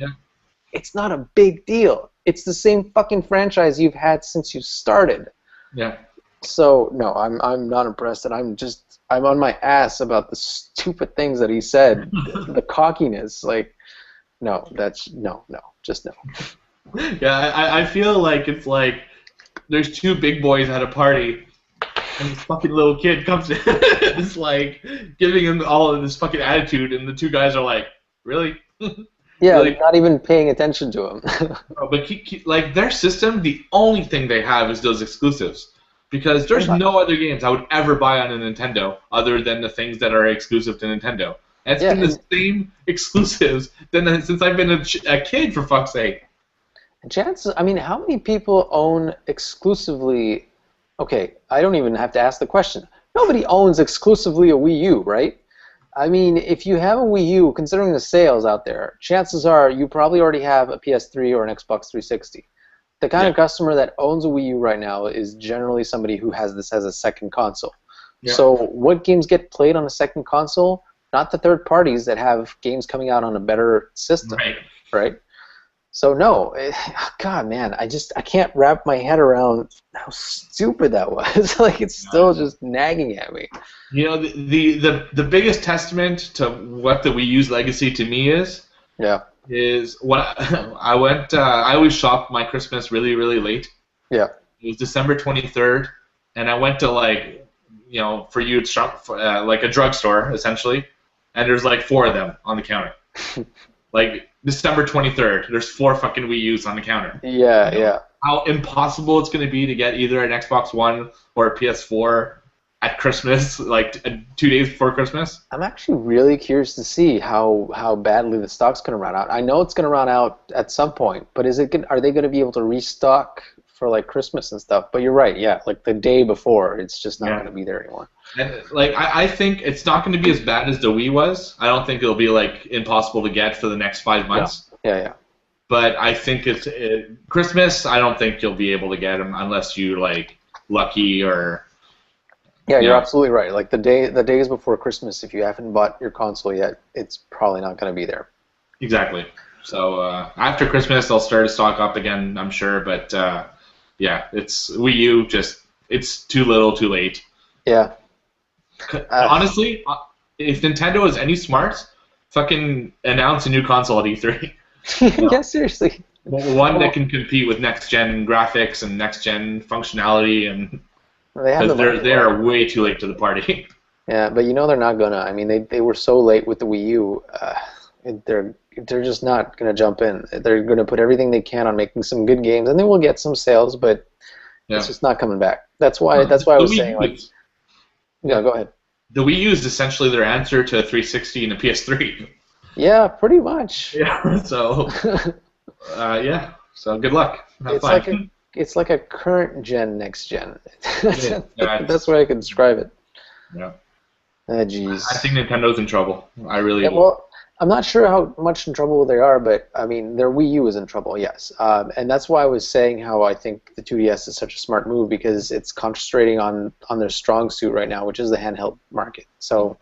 it's not a big deal. It's the same fucking franchise you've had since you started. Yeah. So no, I'm not impressed, and I'm on my ass about the stupid things that he said, the cockiness. Like, no, just no. Yeah, I feel like it's like there's 2 big boys at a party, and this fucking little kid comes in, it's like giving him all of this fucking attitude, and the 2 guys are like, really? Yeah, really? Not even paying attention to him. No, but like their system, the only thing they have is those exclusives. Because there's no other games I would ever buy on a Nintendo other than the things that are exclusive to Nintendo. And it's been the same exclusives since I've been a kid, for fuck's sake. Chances, I mean, how many people own exclusively... Okay, I don't even have to ask the question. Nobody owns exclusively a Wii U, right? I mean, if you have a Wii U, considering the sales out there, chances are you probably already have a PS3 or an Xbox 360. The kind of customer that owns a Wii U right now is generally somebody who has this as a second console. Yeah. So what games get played on a second console? Not the third parties that have games coming out on a better system, right? So no, God, man, I can't wrap my head around how stupid that was. Like, it's still just nagging at me. You know, the biggest testament to what the Wii U's legacy to me is when I went. I always shop my Christmas really, really late. Yeah. It was December 23rd, and I went to like for you, it's like a drugstore essentially, and there's like 4 of them on the counter. Like December 23rd, there's 4 fucking Wii U's on the counter. Yeah, yeah. How impossible it's going to be to get either an Xbox One or a PS4 at Christmas, like 2 days before Christmas. I'm actually really curious to see how badly the stock's going to run out. I know it's going to run out at some point, but are they going to be able to restock for like Christmas and stuff? But you're right, yeah. Like the day before, it's just not going to be there anymore. And like I think it's not going to be as bad as the Wii was. I don't think it'll be like impossible to get for the next 5 months. Yeah. But I think Christmas. I don't think you'll be able to get them unless you like lucky or. Yeah, you're absolutely right. Like the days before Christmas, if you haven't bought your console yet, it's probably not going to be there. Exactly. So after Christmas, they'll start to stock up again, I'm sure. But yeah, it's Wii U. It's too little, too late. Yeah. Honestly, if Nintendo is any smart, fucking announce a new console at E3. Yeah, seriously. One that can compete with next-gen graphics and next-gen functionality, and because they are way too late to the party. Yeah, but they're not gonna. I mean, they were so late with the Wii U. They're just not gonna jump in. They're gonna put everything they can on making some good games, and they will get some sales, but it's just not coming back. That's why I was saying like. Yeah, go ahead. The Wii U is essentially their answer to 360 and a PS3. Yeah, pretty much. Yeah. So. Yeah. So good luck. It's like a current gen, next gen. Yeah, That's the way I could describe it. Yeah. Jeez. I think Nintendo's in trouble. I really. Well, I'm not sure how much in trouble they are, but I mean, their Wii U is in trouble, yes. And that's why I was saying how I think the 2DS is such a smart move, because it's concentrating on their strong suit right now, which is the handheld market. So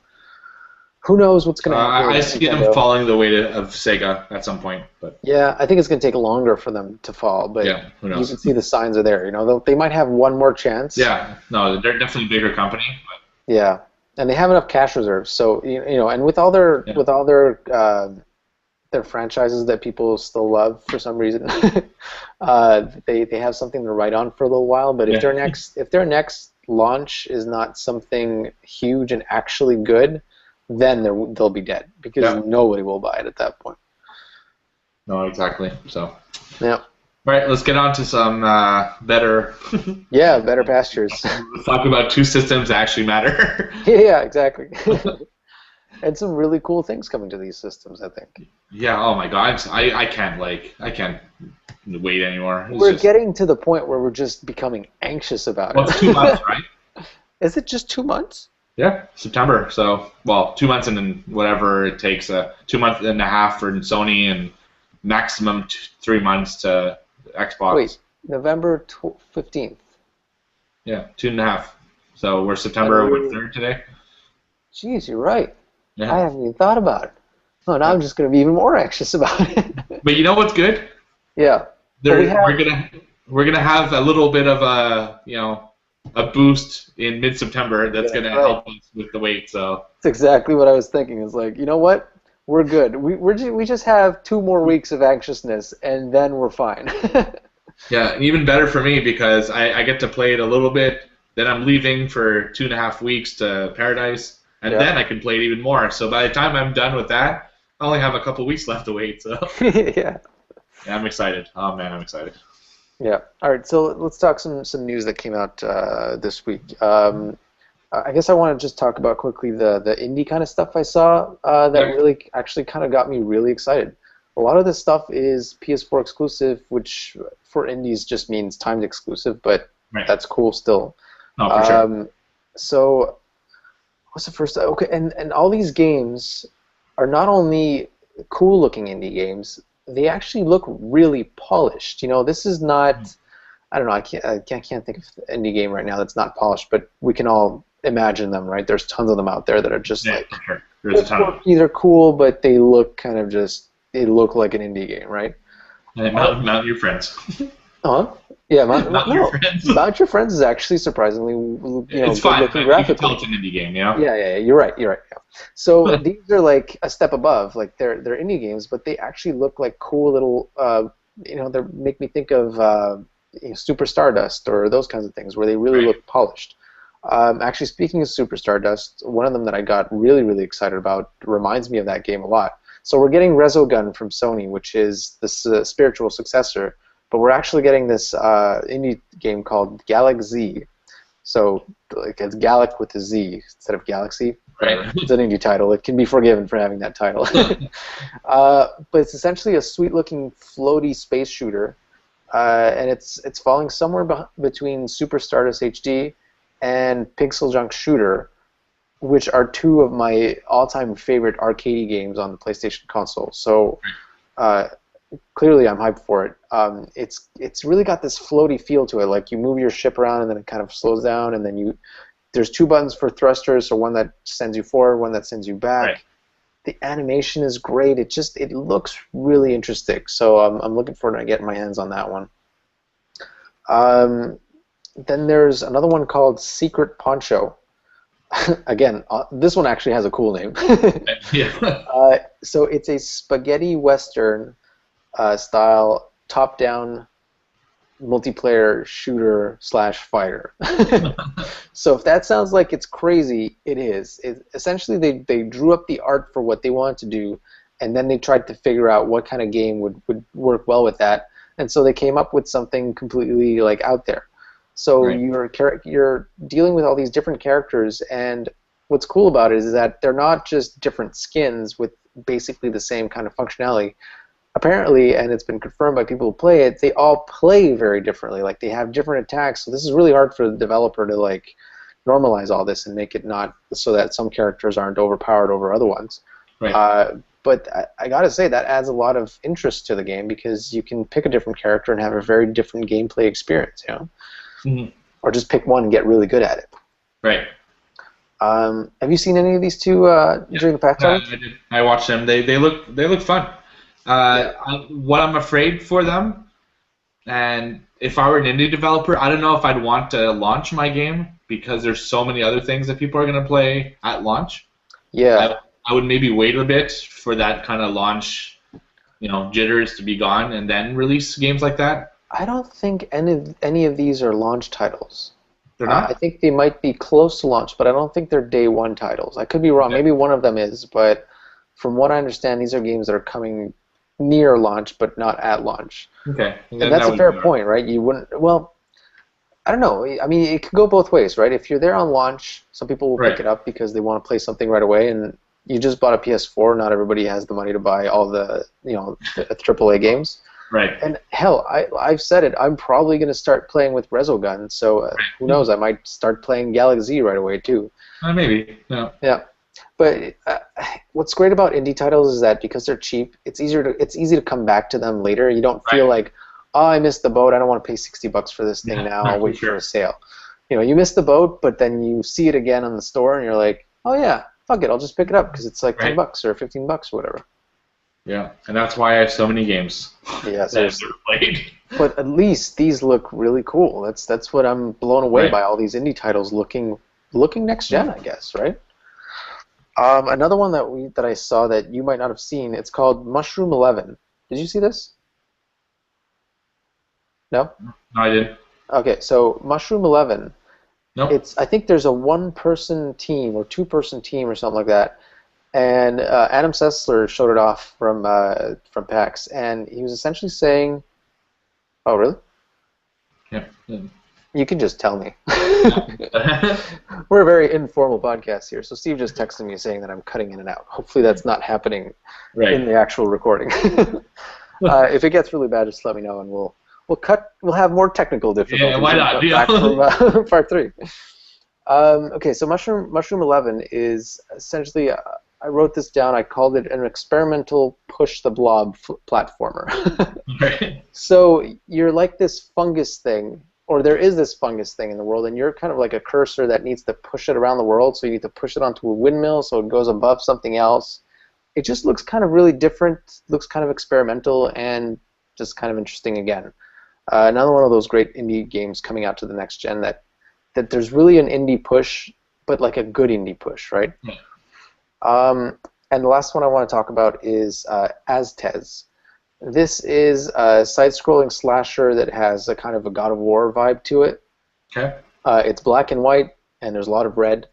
who knows what's going to happen? I see them falling the weight of Sega at some point, but yeah, I think it's going to take longer for them to fall. But who knows? You can see the signs are there. They might have one more chance. Yeah, no, they're definitely a bigger company. But. Yeah. And they have enough cash reserves, so and with all their their franchises that people still love for some reason, they have something to write on for a little while. But if their next launch is not something huge and actually good, then they'll be dead, because nobody will buy it at that point. No, exactly. So. Yeah. All right, let's get on to some better. Better pastures. Let's talk about 2 systems that actually matter. Yeah, exactly. And some really cool things coming to these systems, I think. Yeah. Oh my God, I can't wait anymore. We're getting to the point where we're just becoming anxious about it. Well, it's 2 months, right? Is it just 2 months? Yeah, September. So 2 months and then whatever it takes. 2 months and a half for Sony and maximum 3 months to Xbox. Wait, November 15th. Yeah, 2.5. So we're September 3rd today. Jeez, you're right. Yeah. I haven't even thought about it. Oh, now I'm just going to be even more anxious about it. But you know what's good? Yeah. We're gonna have a little bit of a boost in mid-September that's gonna help us with the wait. So that's exactly what I was thinking. It's like, you know what? We're good. We just have 2 more weeks of anxiousness, and then we're fine. Yeah, even better for me, because I get to play it a little bit. Then I'm leaving for 2.5 weeks to Paradise, and then I can play it even more. So by the time I'm done with that, I only have a couple weeks left to wait. So yeah, I'm excited. Oh man, I'm excited. Yeah. All right. So let's talk some news that came out this week. I guess I want to just talk about quickly the indie kind of stuff I saw that really actually kind of got me really excited. A lot of this stuff is PS4 exclusive, which for indies just means timed exclusive, but that's cool still. Oh, for sure. So what's the first? Okay, and all these games are not only cool-looking indie games, they actually look really polished. This is not. I don't know. I can't think of an indie game right now that's not polished, but we can all imagine them, right? There's tons of them out there that are just for sure. There's a ton. They're cool, but they look kind of they look like an indie game, right? Mount Your Friends. Yeah, Mount Your Friends. Mount Your Friends is actually surprisingly, it's fine. You can tell it's an indie game, Yeah, you're right. Yeah. So these are like a step above. Like they're indie games, but they actually look like cool little. They make me think of Super Stardust or those kinds of things where they really look polished. Actually, speaking of Super Stardust, one of them that I got really, really excited about reminds me of that game a lot. So we're getting Resogun from Sony, which is this spiritual successor, but we're actually getting this indie game called galak-z. So like it's Galak with a Z instead of Galaxy. Right. It's an indie title. It can be forgiven for having that title. But it's essentially a sweet-looking, floaty space shooter, and it's falling somewhere between Super Stardust HD and Pixel Junk Shooter, which are two of my all-time favorite arcade games on the PlayStation console. So clearly I'm hyped for it. It's really got this floaty feel to it. Like you move your ship around and then it kind of slows down, and then there's two buttons for thrusters, so one that sends you forward, one that sends you back. Right. The animation is great. It looks really interesting. So I'm looking forward to getting my hands on that one. Then there's another one called Secret Poncho. Again, this one actually has a cool name. Yeah. So it's a spaghetti western style top-down multiplayer shooter / fighter. So if that sounds like it's crazy, it is. Essentially, they drew up the art for what they wanted to do, and then they tried to figure out what kind of game would work well with that, and so they came up with something completely like out there. So Right. you're dealing with all these different characters, and what's cool about it is that they're not just different skins with basically the same kind of functionality. Apparently, and it's been confirmed by people who play it, they all play very differently. Like they have different attacks, so this is really hard for the developer to like normalize all this and make it not so that some characters aren't overpowered over other ones. Right. But I gotta say that adds a lot of interest to the game because you can pick a different character and have a very different gameplay experience, you know, Mm-hmm. or just pick one and get really good at it. Right. Have you seen any of these two during the PAX? I did. I watched them. They look fun. What I'm afraid for them, and if I were an indie developer, I don't know if I'd want to launch my game because there's so many other things that people are going to play at launch. Yeah. I would maybe wait a bit for that kind of launch, jitters to be gone and then release games like that. I don't think any of these are launch titles. They're not? I think they might be close to launch, but I don't think they're day one titles. I could be wrong. Okay. Maybe one of them is, but from what I understand, these are games that are coming near launch, but not at launch. Okay. And that's a fair point, right? You wouldn't. Well, I don't know. I mean, it could go both ways, right? If you're there on launch, some people will pick it up because they want to play something right away, and you just bought a PS4. Not everybody has the money to buy all the the AAA games. Right. And hell, I've said it. I'm probably going to start playing with Resogun, so who knows? I might start playing galak-z right away too. Maybe. No. Yeah. But what's great about indie titles is that because they're cheap, it's easy to come back to them later. You don't feel like, oh, I missed the boat. I don't want to pay $60 for this thing now. I'll wait for a sale. You missed the boat, but then you see it again on the store, and you're like, oh yeah, fuck it, I'll just pick it up because it's like $10 or $15 or whatever. Yeah, and that's why I have so many games. Yeah, that are played. But at least these look really cool. That's what I'm blown away by, all these indie titles looking next gen, I guess, right? Another one that I saw that you might not have seen, it's called Mushroom 11. Did you see this? No? No, I didn't. Okay, so Mushroom 11. Nope. I think there's a one-person team or two-person team or something like that. And Adam Sessler showed it off from PAX, and he was essentially saying, "Oh, really? Yeah. You can just tell me." We're a very informal podcast here, so Steve just texted me saying that I'm cutting in and out. Hopefully that's not happening in the actual recording. If it gets really bad, just let me know, and we'll cut. We'll have more technical difficulties. Yeah, why not? Back from part 3. Okay, so Mushroom 11 is essentially. I wrote this down. I called it an experimental push the blob platformer. Right. So you're like this fungus thing, or there is this fungus thing in the world, and you're kind of like a cursor that needs to push it around the world. So you need to push it onto a windmill so it goes above something else. It just looks kind of really different, looks kind of experimental, and just kind of interesting again. Another one of those great indie games coming out to the next gen that there's really an indie push, but like a good indie push, right? Yeah. And the last one I want to talk about is Aztez. This is a side-scrolling slasher that has a kind of a God of War vibe to it. Okay. It's black and white. and there's a lot of red,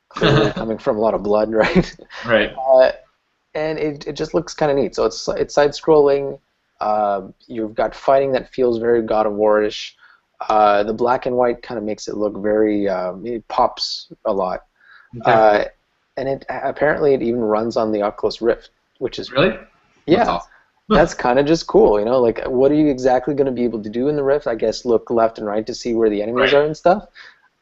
clearly coming from a lot of blood, right? Right. And it just looks kind of neat. So it's side-scrolling. You've got fighting that feels very God of War-ish. The black and white kind of makes it look very. It pops a lot. Okay. And apparently it even runs on the Oculus Rift, which is Really? yeah. That's awesome. That's kind of just cool, you know. Like, what are you exactly going to be able to do in the Rift? I guess look left and right to see where the enemies are and stuff.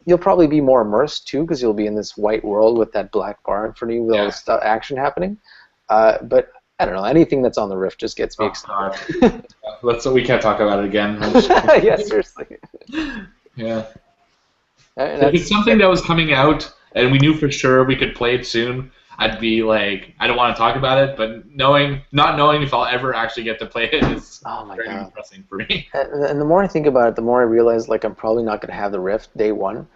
You'll probably be more immersed too, because you'll be in this white world with that black bar in front of you with all this action happening. But I don't know. Anything that's on the Rift just gets me excited. We can't talk about it again. Yeah, seriously. Yeah. If it's something that was coming out and we knew for sure we could play it soon, I'd be like, I don't want to talk about it, but not knowing if I'll ever actually get to play it is very depressing for me. And the more I think about it, the more I realize like I'm probably not going to have the Rift day one,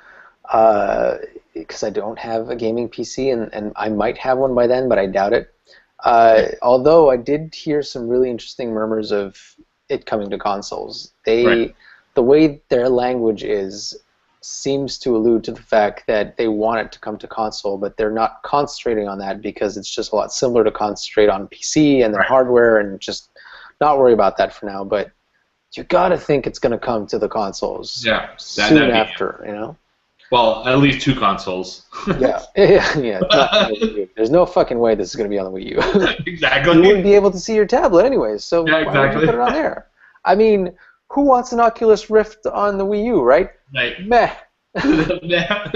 because I don't have a gaming PC, and I might have one by then, but I doubt it. Although I did hear some really interesting murmurs of it coming to consoles. The way their language seems to allude to the fact that they want it to come to console, but they're not concentrating on that because it's just a lot simpler to concentrate on PC and their hardware and just not worry about that for now. But you got to think it's going to come to the consoles soon after, you know? Well, at least 2 consoles. yeah. It's not there's no fucking way this is going to be on the Wii U. Exactly. You wouldn't be able to see your tablet anyways, so why would you put it on there? I mean, who wants an Oculus Rift on the Wii U, right? Right. Meh. Yeah.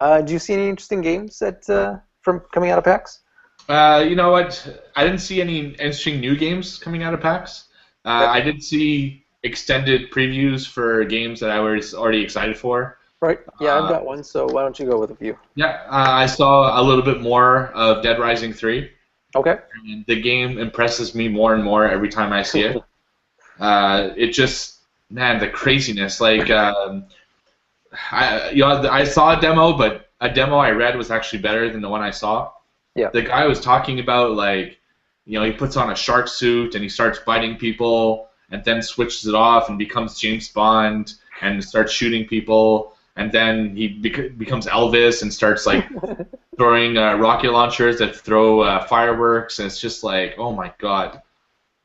Do you see any interesting games that from coming out of PAX? You know what? I didn't see any interesting new games coming out of PAX. I did see extended previews for games that I was already excited for. Right. Yeah, I've got one, so why don't you go with a few? Yeah, I saw a little bit more of Dead Rising 3. Okay. And the game impresses me more and more every time I see it. It just, man, the craziness. Like, I saw a demo, but a demo I read was actually better than the one I saw. Yeah. The guy was talking about, like, you know, he puts on a shark suit and he starts biting people and then switches it off and becomes James Bond and starts shooting people. And then he becomes Elvis and starts, like, throwing rocket launchers that throw fireworks. And it's just like, oh, my God.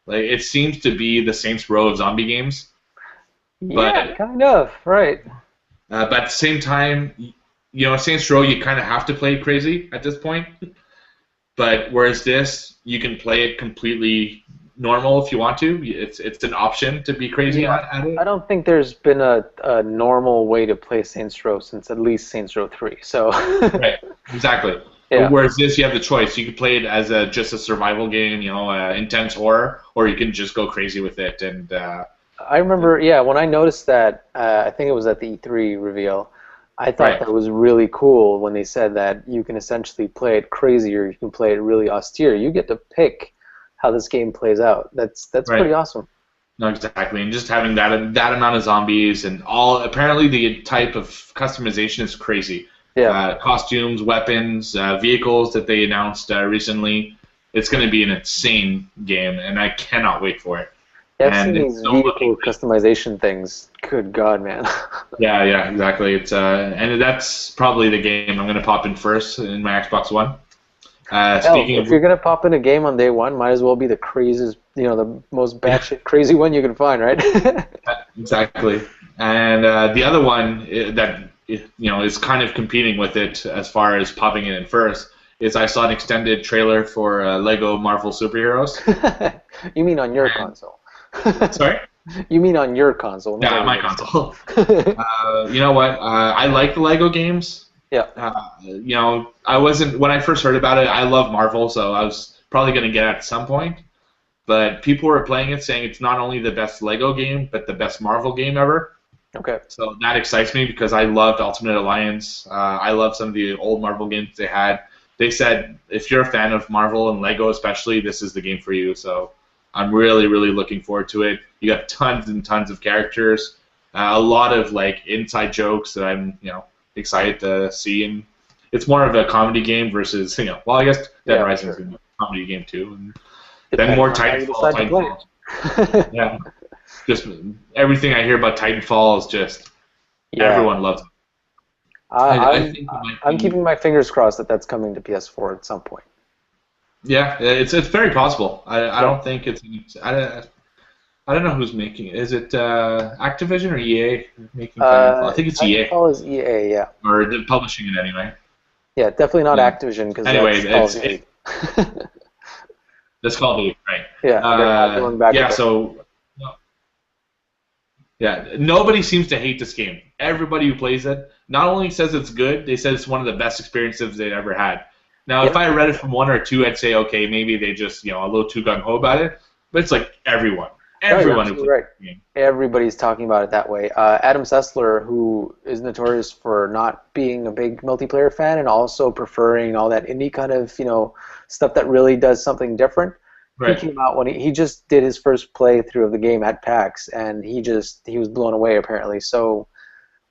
Like, it seems to be the Saints Row of zombie games. Yeah, kind of, right. But at the same time, you know, Saints Row, you kind of have to play crazy at this point. But whereas this, you can play it completely normal if you want to. It's an option to be crazy at it. I don't think there's been a normal way to play Saints Row since at least Saints Row 3. So. Right. Exactly. Yeah. Whereas this, you have the choice. You can play it as just a survival game, you know, intense horror, or you can just go crazy with it. And I remember, when I noticed that, I think it was at the E3 reveal. I thought that was really cool when they said that you can essentially play it crazy or you can play it really austere. You get to pick how this game plays out. That's pretty awesome. No, exactly. And just having that amount of zombies and all, apparently the type of customization is crazy. Yeah. Costumes, weapons, vehicles that they announced recently. It's going to be an insane game, and I cannot wait for it. Yeah, I've seen these vehicle customization things. Good God, man. Yeah, exactly. It's and that's probably the game I'm going to pop in first in my Xbox One. If you're going to pop in a game on day one, might as well be the craziest, the most batshit crazy one you can find, right? Exactly. And the other one that is kind of competing with it as far as popping it in first is I saw an extended trailer for Lego Marvel Superheroes. You mean on your console? Sorry? You mean on your console? Yeah, on my console. You know what? I like the Lego games. Yeah. I wasn't, when I first heard about it, I love Marvel, so I was probably going to get it at some point. But people were playing it saying it's not only the best Lego game, but the best Marvel game ever. Okay. So that excites me because I loved Ultimate Alliance. I love some of the old Marvel games they had. They said if you're a fan of Marvel and Lego especially, this is the game for you. So I'm really, really looking forward to it. You got tons and tons of characters, a lot of like inside jokes that I'm excited to see. And it's more of a comedy game versus well, I guess Dead Rising is a comedy game too. And then more Titanfall. Yeah. Just everything I hear about Titanfall is just Yeah. Everyone loves it. I I'm think it might I'm be. keeping my fingers crossed that that's coming to PS4 at some point. Yeah, it's very possible. I Yeah. don't think it's. I don't know who's making it. Is it Activision or EA making Titanfall? I think it's EA Titanfall is EA, yeah. or they're publishing it anyway. Yeah, definitely not Yeah. Activision because Anyway, that's Call of it's Duty. that's Call of Duty, right? Yeah, they're not going back with Yeah. that. So yeah, nobody seems to hate this game. Everybody who plays it not only says it's good, they said it's one of the best experiences they've ever had. Now, if Yeah. I read it from one or two, I'd say, okay, maybe they just, a little too gung ho about it. But it's like everyone, No, you're everyone who absolutely plays right. the game. Everybody's talking about it that way. Adam Sessler, who is notorious for not being a big multiplayer fan and also preferring all that indie kind of, stuff that really does something different. He Right. came out when he just did his first playthrough of the game at PAX, and he was blown away apparently. So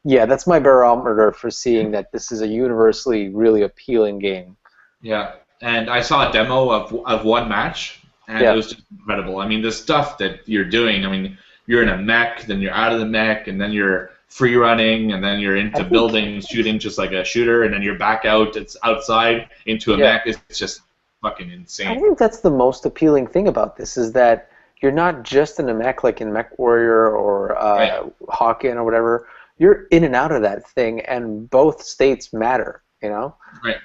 yeah, that's my barometer for seeing that this is a universally really appealing game. Yeah, and I saw a demo of one match, and it Yeah. was just incredible. I mean, the stuff that you're doing. I mean, you're in a mech, then you're out of the mech, and then you're free running, and then you're I into think buildings, shooting just like a shooter, and then you're back out. It's outside into a yeah. mech. It's just fucking I insane. think that's the most appealing thing about this is that you're not just in a mech like in Mech Warrior or Right. Hawken or whatever. You're in and out of that thing, and both states matter. Right.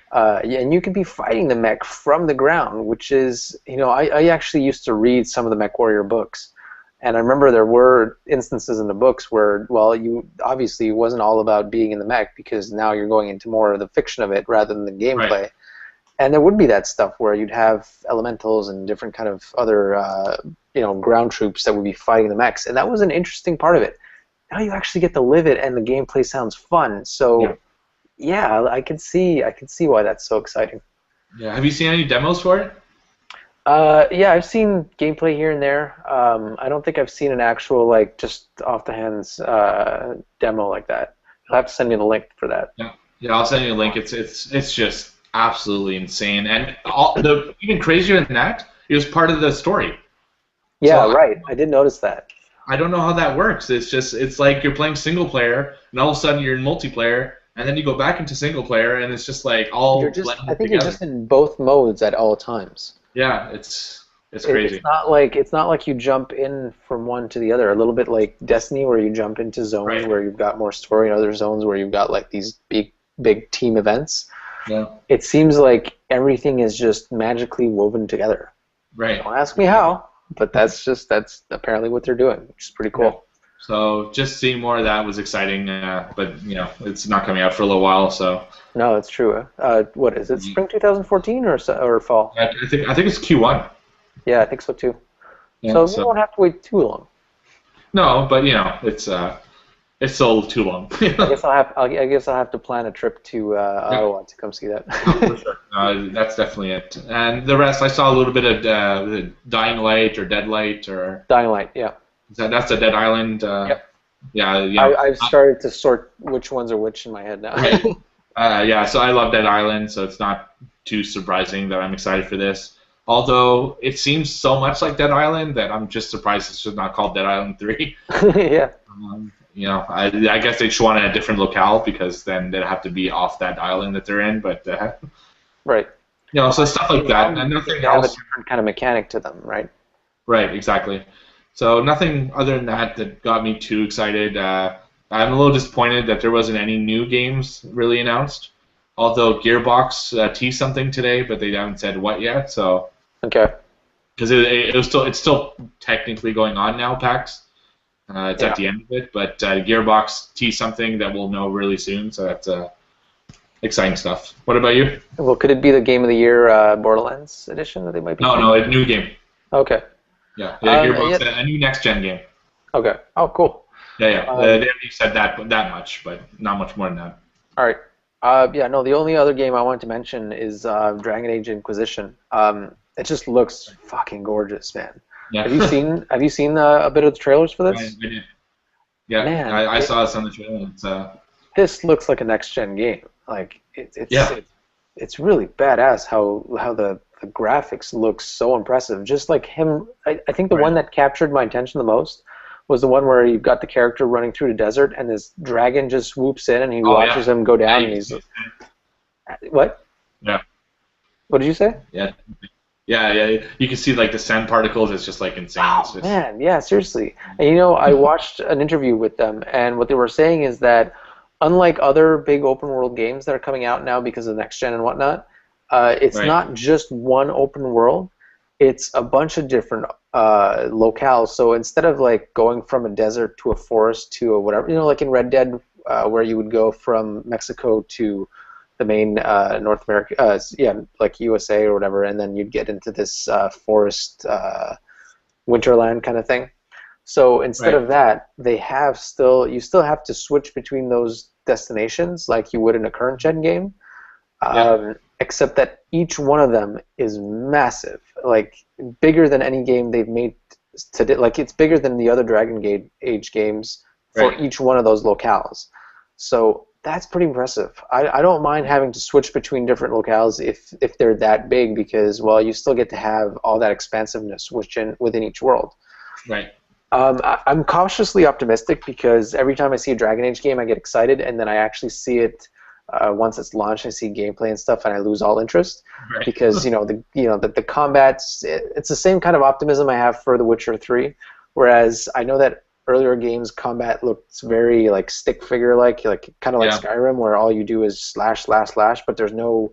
Yeah, and you can be fighting the mech from the ground, which is, I actually used to read some of the Mech Warrior books, and I remember there were instances in the books where, well, you obviously it wasn't all about being in the mech because now you're going into more of the fiction of it rather than the gameplay. Right. And there would be that stuff where you'd have elementals and different kind of other, ground troops that would be fighting the mechs, and that was an interesting part of it. Now you actually get to live it, and the gameplay sounds fun. So, yeah, I can see why that's so exciting. Yeah. Have you seen any demos for it? Yeah, I've seen gameplay here and there. I don't think I've seen an actual just off the hands demo like that. You'll have to send me the link for that. Yeah. Yeah, I'll send you a link. It's just absolutely insane, and even crazier than that, it was part of the story. Yeah, So right. I did notice that. I don't know how that works. It's like you're playing single player, and all of a sudden you're in multiplayer, and then you go back into single player, and it's just like all I blended think together. you're just in both modes at all times. Yeah, it's crazy. It's not like you jump in from one to the other. A little bit like Destiny, where you jump into zones Right. where you've got more story, and other zones where you've got like these big team events. Yeah, It seems like everything is just magically woven together. right. Don't ask me how, but that's apparently what they're doing, which is pretty cool. So just seeing more of that was exciting, but it's not coming out for a little while. So No, it's true. What is it? Spring 2014 or fall? I think it's Q1. Yeah, I think so too. Yeah, So we won't have to wait too long. no, but it's still too long. I guess I'll have to plan a trip to Ottawa to come see that. For sure. That's definitely it. And the rest, I saw a little bit of Dying Light or Dead Light or Dying Light, yeah. that's the Dead Island. Yep. Yeah. I've started to sort which ones are which in my head now. Right. Yeah. So I love Dead Island, so it's not too surprising that I'm excited for this. Although it seems so much like Dead Island that I'm just surprised it's just not called Dead Island 3. Yeah. I guess they just wanted a different locale because then they'd have to be off that island that they're in. But Right. so stuff like that, and nothing They have a else. different kind of mechanic to them, right? Right, exactly. So nothing other than that got me too excited. I'm a little disappointed that there wasn't any new games really announced. Although Gearbox teased something today, but they haven't said what yet. So Okay. because it's still technically going on now, PAX. It's at the end of it, but Gearbox teased something that we'll know really soon. So that's exciting stuff. What about you? Well, could it be the Game of the Year Borderlands edition that they might be? No, a new game. Okay. Yeah, Gearbox, a new next-gen game. Okay. Oh, cool. Yeah. They haven't said that much, but not much more than that. All right. Yeah, no, the only other game I wanted to mention is Dragon Age Inquisition. It just looks fucking gorgeous, man. Yeah. Have you seen a bit of the trailers for this? I did. Yeah, Man, I saw this on the trailer. This looks like a next gen game. Like it's really badass how the graphics look so impressive. Just like him, I think the one that captured my attention the most was the one where you've got the character running through the desert, and this dragon just swoops in, and he watches him go down, and he's... What? Yeah. What did you say? Yeah. Yeah. You can see like the sand particles. It's just like insane. Oh, man, yeah, seriously. And you know, I watched an interview with them, and what they were saying is that unlike other big open world games that are coming out now because of next gen and whatnot, it's not just one open world. It's a bunch of different locales. So instead of like going from a desert to a forest to a whatever, you know, like in Red Dead, where you would go from Mexico to the main North America, like USA or whatever, and then you'd get into this forest winterland kind of thing. So instead of that, you still have to switch between those destinations like you would in a current gen game, except that each one of them is massive, like bigger than any game they've made today. Like it's bigger than the other Dragon Age games for each one of those locales. So that's pretty impressive. I don't mind having to switch between different locales if they're that big, because, well, you still get to have all that expansiveness within each world. Right. I'm cautiously optimistic because every time I see a Dragon Age game, I get excited, and then I actually see it once it's launched. I see gameplay and stuff, and I lose all interest because the combat's it's the same kind of optimism I have for The Witcher 3, whereas I know that earlier games combat looks very like stick figure like kind of like Skyrim, where all you do is slash, but there's no.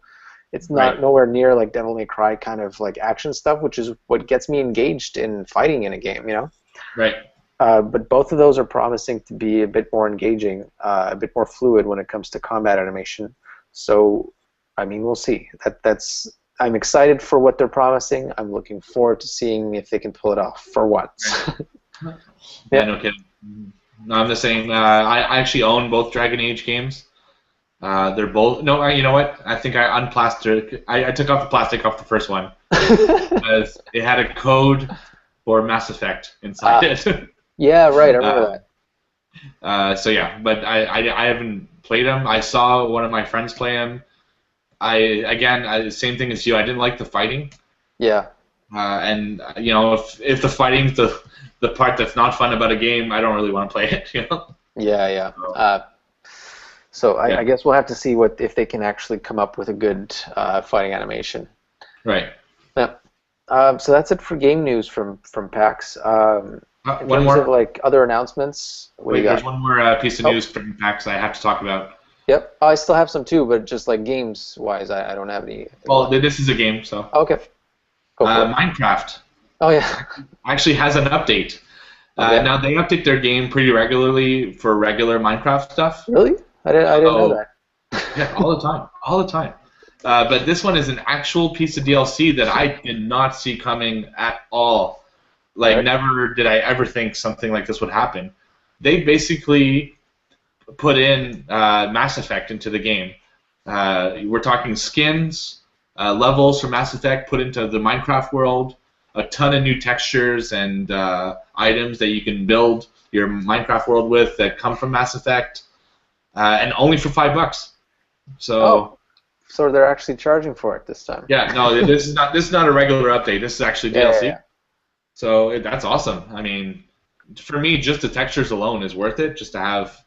It's not nowhere near like Devil May Cry kind of like action stuff, which is what gets me engaged in fighting in a game, you know. Right. But both of those are promising to be a bit more engaging, a bit more fluid when it comes to combat animation. So, I mean, we'll see. I'm excited for what they're promising. I'm looking forward to seeing if they can pull it off for once. Yeah, no kidding. No, I'm the same. I actually own both Dragon Age games. They're both... No, you know what? I think I unplastered... I took off the plastic off the first one because it had a code for Mass Effect inside it. Yeah, right. I remember that. So yeah, but I haven't played them. I saw one of my friends play them. Same thing as you. I didn't like the fighting. Yeah. And you know, if the fighting's the part that's not fun about a game, I don't really want to play it. You know. Yeah. So I guess we'll have to see if they can actually come up with a good fighting animation. Right. Yeah. So that's it for game news from PAX. In one terms more of like other announcements. There's one more piece of news from PAX I have to talk about. Yep. I still have some too, but just like games wise, I don't have any. Well, this is a game, so. Okay. Go for it. Minecraft. Oh yeah. Actually has an update. Okay. Now they update their game pretty regularly for regular Minecraft stuff. Really? I didn't know that. Yeah, all the time. But this one is an actual piece of DLC that I did not see coming at all. Like, never did I ever think something like this would happen. They basically put in Mass Effect into the game. We're talking skins, levels for Mass Effect put into the Minecraft world, a ton of new textures and items that you can build your Minecraft world with that come from Mass Effect, and only for $5. So they're actually charging for it this time. Yeah, no, this is not a regular update. This is actually DLC. Yeah. So that's awesome. I mean, for me, just the textures alone is worth it, just to have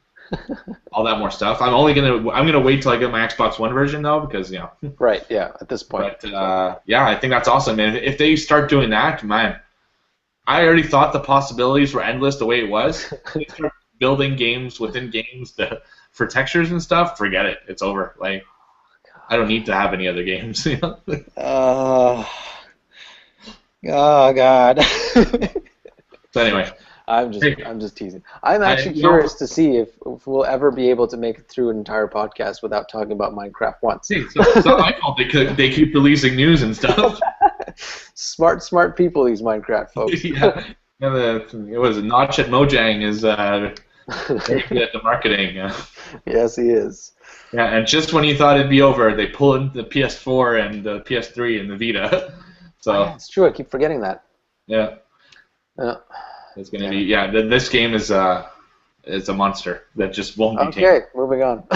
all that more stuff. I'm gonna wait till I get my Xbox One version though, because you know. Right. Yeah. At this point. But I think that's awesome. And if they start doing that, man, I already thought the possibilities were endless the way it was. They start building games within games for textures and stuff. Forget it. It's over. Like, I don't need to have any other games. You know? Oh God. So anyway, I'm just teasing. I'm actually curious to see if we'll ever be able to make it through an entire podcast without talking about Minecraft once. See, it's not my fault. They keep releasing news and stuff. Smart people, these Minecraft folks. Yeah. It was Notch at Mojang is very good at the marketing. Yes, he is. Yeah, and just when you thought it'd be over, they pull in the PS4 and the PS3 and the Vita. So it's true. I keep forgetting that. Yeah. It's gonna be this game is a monster that just won't be tamed. Okay, moving on.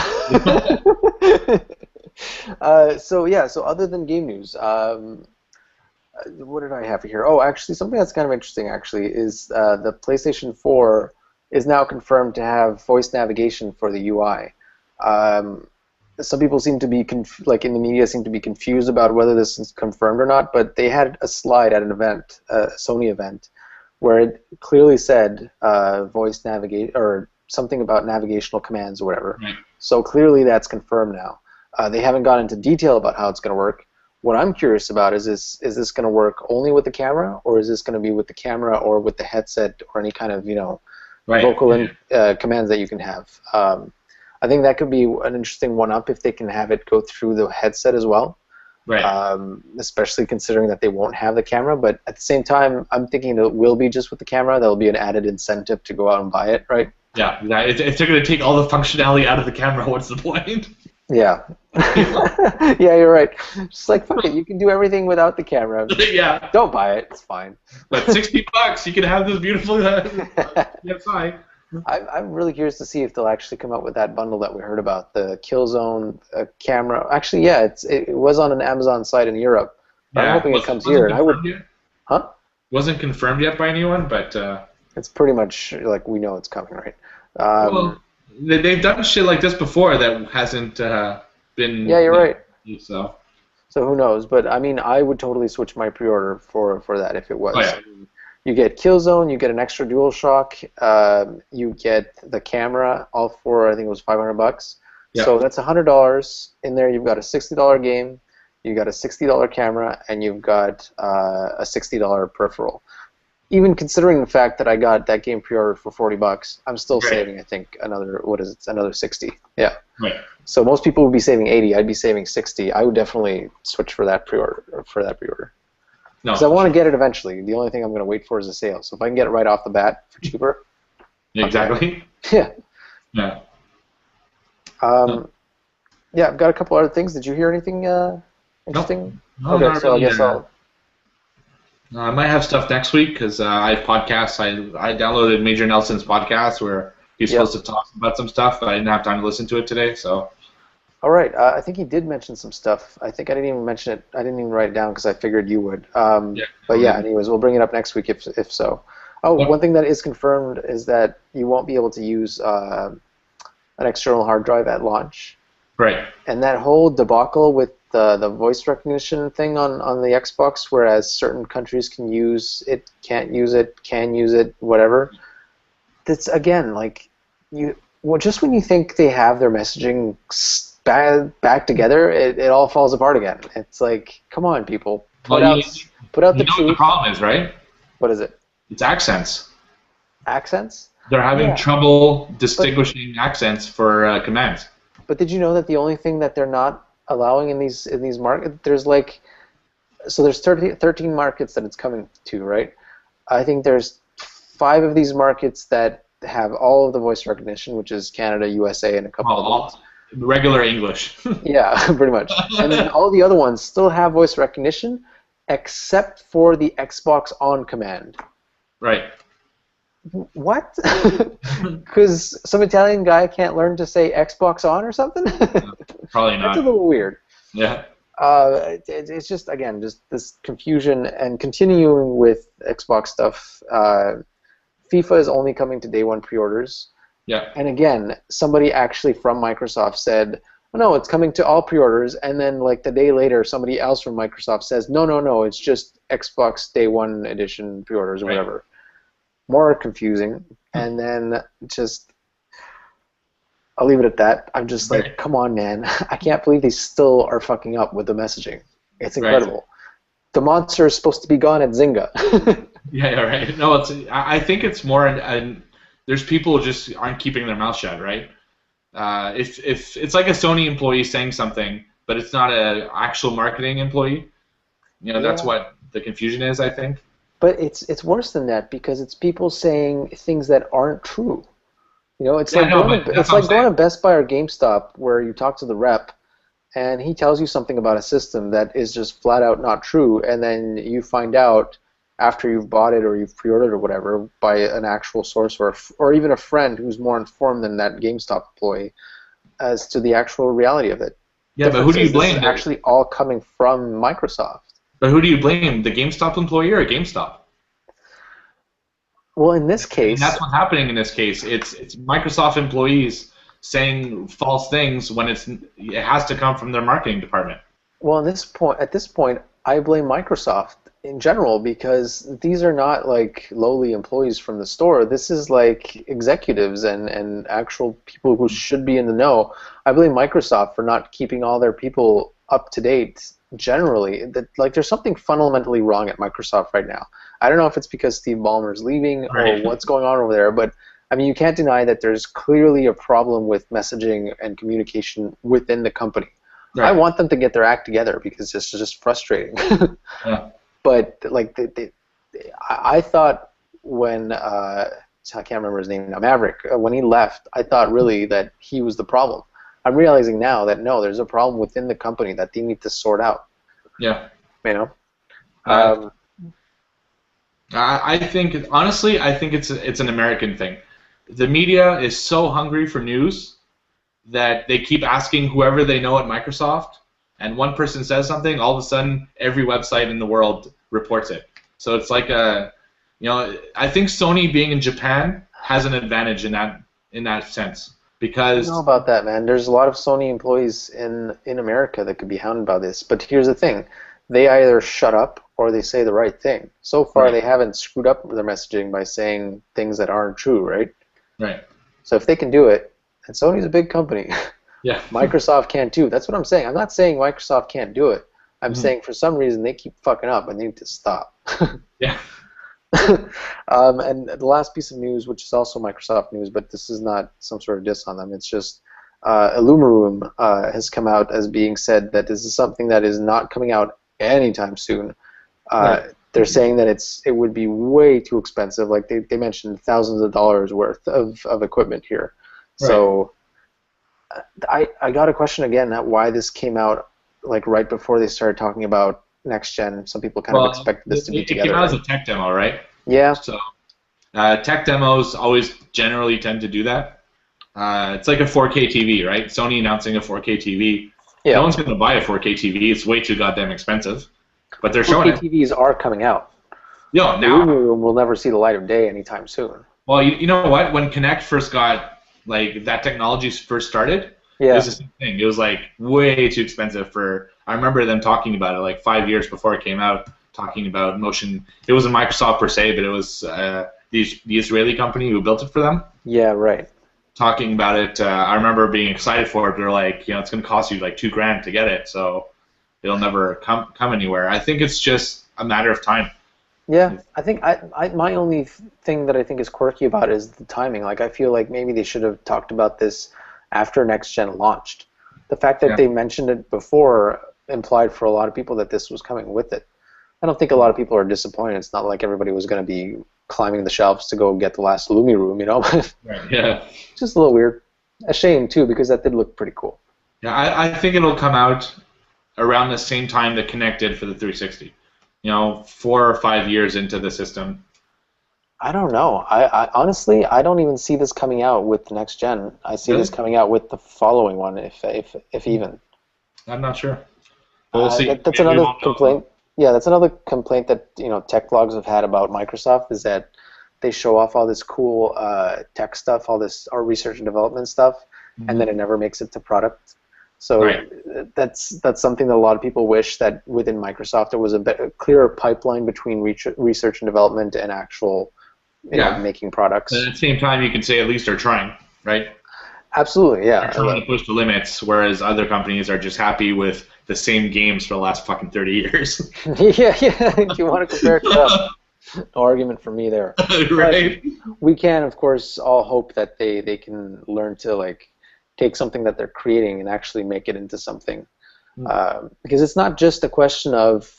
So other than game news, what did I have here? Oh, actually, something that's kind of interesting actually is the PlayStation 4 is now confirmed to have voice navigation for the UI. Some people seem to be like in the media seem to be confused about whether this is confirmed or not, but they had a slide at an event, a Sony event, where it clearly said voice navigate or something about navigational commands or whatever. Right. So clearly that's confirmed now. They haven't gone into detail about how it's going to work. What I'm curious about is this going to work only with the camera, or is this going to be with the camera or with the headset or any kind of vocal commands that you can have? I think that could be an interesting one-up if they can have it go through the headset as well. Right. Especially considering that they won't have the camera, but at the same time, I'm thinking it will be just with the camera. There'll be an added incentive to go out and buy it, right? Yeah. If they're going to take all the functionality out of the camera, what's the point? Yeah. Yeah, you're right. Just like, fuck it, you can do everything without the camera. Yeah. Don't buy it. It's fine. But $60, you can have this beautiful. Yeah, fine. I'm really curious to see if they'll actually come out with that bundle that we heard about, the Killzone camera. Actually, yeah, it was on an Amazon site in Europe. I'm hoping it comes here. And I would. Yet? Huh? Wasn't confirmed yet by anyone, but. It's pretty much like we know it's coming, right? Well, they've done shit like this before that hasn't been. Yeah, you're right. So who knows? But I mean, I would totally switch my pre-order for that if it was. Oh, yeah. I mean, you get Killzone, you get an extra DualShock, you get the camera, all for I think it was $500. Yeah. So that's $100 in there. You've got a $60 game, you've got a $60 camera, and you've got a $60 peripheral. Even considering the fact that I got that game pre-ordered for $40, I'm still saving I think another another 60. Yeah. Right. So most people would be saving 80. I'd be saving 60. I would definitely switch for that pre-order. No. Because I want to get it eventually. The only thing I'm going to wait for is a sale. So if I can get it right off the bat for cheaper. Exactly. Yeah. Yeah. Yeah, I've got a couple other things. Did you hear anything interesting? No, okay, not so really, I guess I'll. I might have stuff next week because I have podcasts. I downloaded Major Nelson's podcast where he's supposed to talk about some stuff, but I didn't have time to listen to it today. So. All right. I think he did mention some stuff. I think I didn't even mention it. I didn't even write it down because I figured you would. But yeah, anyways, we'll bring it up next week if so. Oh, one thing that is confirmed is that you won't be able to use an external hard drive at launch. Right. And that whole debacle with the voice recognition thing on the Xbox, whereas certain countries can use it, can't use it, can use it, whatever. That's again like just when you think they have their messaging back together, it all falls apart again. It's like, come on, people, put out the truth. You know what the problem is, right? What is it? It's accents. Accents? They're having trouble distinguishing accents for commands. But did you know that the only thing that they're not allowing in these markets, there's 13 markets that it's coming to, right? I think there's 5 of these markets that have all of the voice recognition, which is Canada, USA, and a couple of others. Regular English. Yeah, pretty much. And then all the other ones still have voice recognition, except for the Xbox On command. Right. What? Because some Italian guy can't learn to say Xbox On or something? Probably not. That's a little weird. Yeah. It's just, again, just this confusion. And continuing with Xbox stuff, FIFA is only coming to day one pre-orders. Yeah. And again, somebody actually from Microsoft said, oh, no, it's coming to all pre-orders, and then like the day later, somebody else from Microsoft says, no, it's just Xbox Day 1 edition pre-orders or whatever. More confusing, and then just, I'll leave it at that. I'm just like, come on, man. I can't believe they still are fucking up with the messaging. It's incredible. The monster is supposed to be gone at Zynga. Yeah, right. No, I think it's more there's people who just aren't keeping their mouth shut, right? If it's like a Sony employee saying something, but it's not an actual marketing employee, that's what the confusion is, I think. But it's worse than that because it's people saying things that aren't true. It's like going to Best Buy or GameStop where you talk to the rep and he tells you something about a system that is just flat out not true, and then you find out after you've bought it or you've pre-ordered or whatever by an actual source or even a friend who's more informed than that GameStop employee as to the actual reality of it. Yeah, but who do you blame? It's actually all coming from Microsoft. But who do you blame? The GameStop employee or GameStop? Well, in this And case, that's what's happening in this case. It's Microsoft employees saying false things when it has to come from their marketing department. well, at this point, I blame Microsoft in general because these are not like lowly employees from the store. This is like executives and actual people who should be in the know. I blame Microsoft for not keeping all their people up to date generally. That like there's something fundamentally wrong at Microsoft right now. I don't know if it's because Steve Ballmer's leaving or what's going on over there, but I mean, you can't deny that there's clearly a problem with messaging and communication within the company. Right. I want them to get their act together because it's just frustrating. Yeah. But like, I thought when I can't remember his name now, Maverick, when he left, I thought really that he was the problem. I'm realizing now that no, there's a problem within the company that they need to sort out. Yeah. You know. I think honestly, I think it's an American thing. The media is so hungry for news that they keep asking whoever they know at Microsoft, and one person says something, all of a sudden every website in the world reports it. So it's like I think Sony being in Japan has an advantage in that sense because I don't know about that, man. There's a lot of Sony employees in America that could be hounded by this. But here's the thing. They either shut up or they say the right thing. So far, they haven't screwed up their messaging by saying things that aren't true, right? Right. So if they can do it, and Sony's a big company, yeah, Microsoft can't too. That's what I'm saying. I'm not saying Microsoft can't do it. I'm saying for some reason they keep fucking up and they need to stop. Yeah. And the last piece of news, which is also Microsoft news, but this is not some sort of diss on them. It's just Illumaroom has come out as being said that this is something that is not coming out anytime soon. They're saying that it would be way too expensive. Like they mentioned thousands of dollars worth of equipment here. Right. So I got a question again at why this came out like right before they started talking about next gen. Some people kind of expected this to be together. It came out as a tech demo, right? Yeah. So tech demos always generally tend to do that. It's like a 4K TV, right? Sony announcing a 4K TV. Yeah. No one's going to buy a 4K TV. It's way too goddamn expensive. But they're showing it. 4K TVs are coming out. Yeah, now. The room will never see the light of day anytime soon. Well, you know what? When Kinect first got, like, that technology first started, it was the same thing. It was, like, way too expensive for... I remember them talking about it, like, 5 years before it came out, talking about motion. It wasn't Microsoft per se, but it was the Israeli company who built it for them. Yeah, right. Talking about it. I remember being excited for it. They're like, it's going to cost you, like, $2,000 to get it, so... It'll never come anywhere. I think it's just a matter of time. Yeah, I think my only thing that I think is quirky about it is the timing. Like, I feel like maybe they should have talked about this after Next Gen launched. The fact that they mentioned it before implied for a lot of people that this was coming with it. I don't think a lot of people are disappointed. It's not like everybody was going to be climbing the shelves to go get the last Lumi room, you know? Right, yeah. Just a little weird. A shame, too, because that did look pretty cool. Yeah, I think it'll come out around the same time that Kinect did for the 360. 4 or 5 years into the system. I don't know. I honestly, I don't even see this coming out with the next gen. I see this coming out with the following one, if even. I'm not sure. But we'll see. That's another complaint. Yeah, that's another complaint that tech blogs have had about Microsoft is that they show off all this cool tech stuff, all this research and development stuff, and then it never makes it to product. So that's something that a lot of people wish that within Microsoft there was a clearer pipeline between research and development and actual making products. But at the same time, you can say at least they're trying, right? Absolutely, yeah. They're trying to push the limits, whereas other companies are just happy with the same games for the last fucking 30 years. yeah. If you want to compare it to them, no argument for me there. Right. But we can, of course, all hope that they can learn to take something that they're creating and actually make it into something. Because it's not just a question of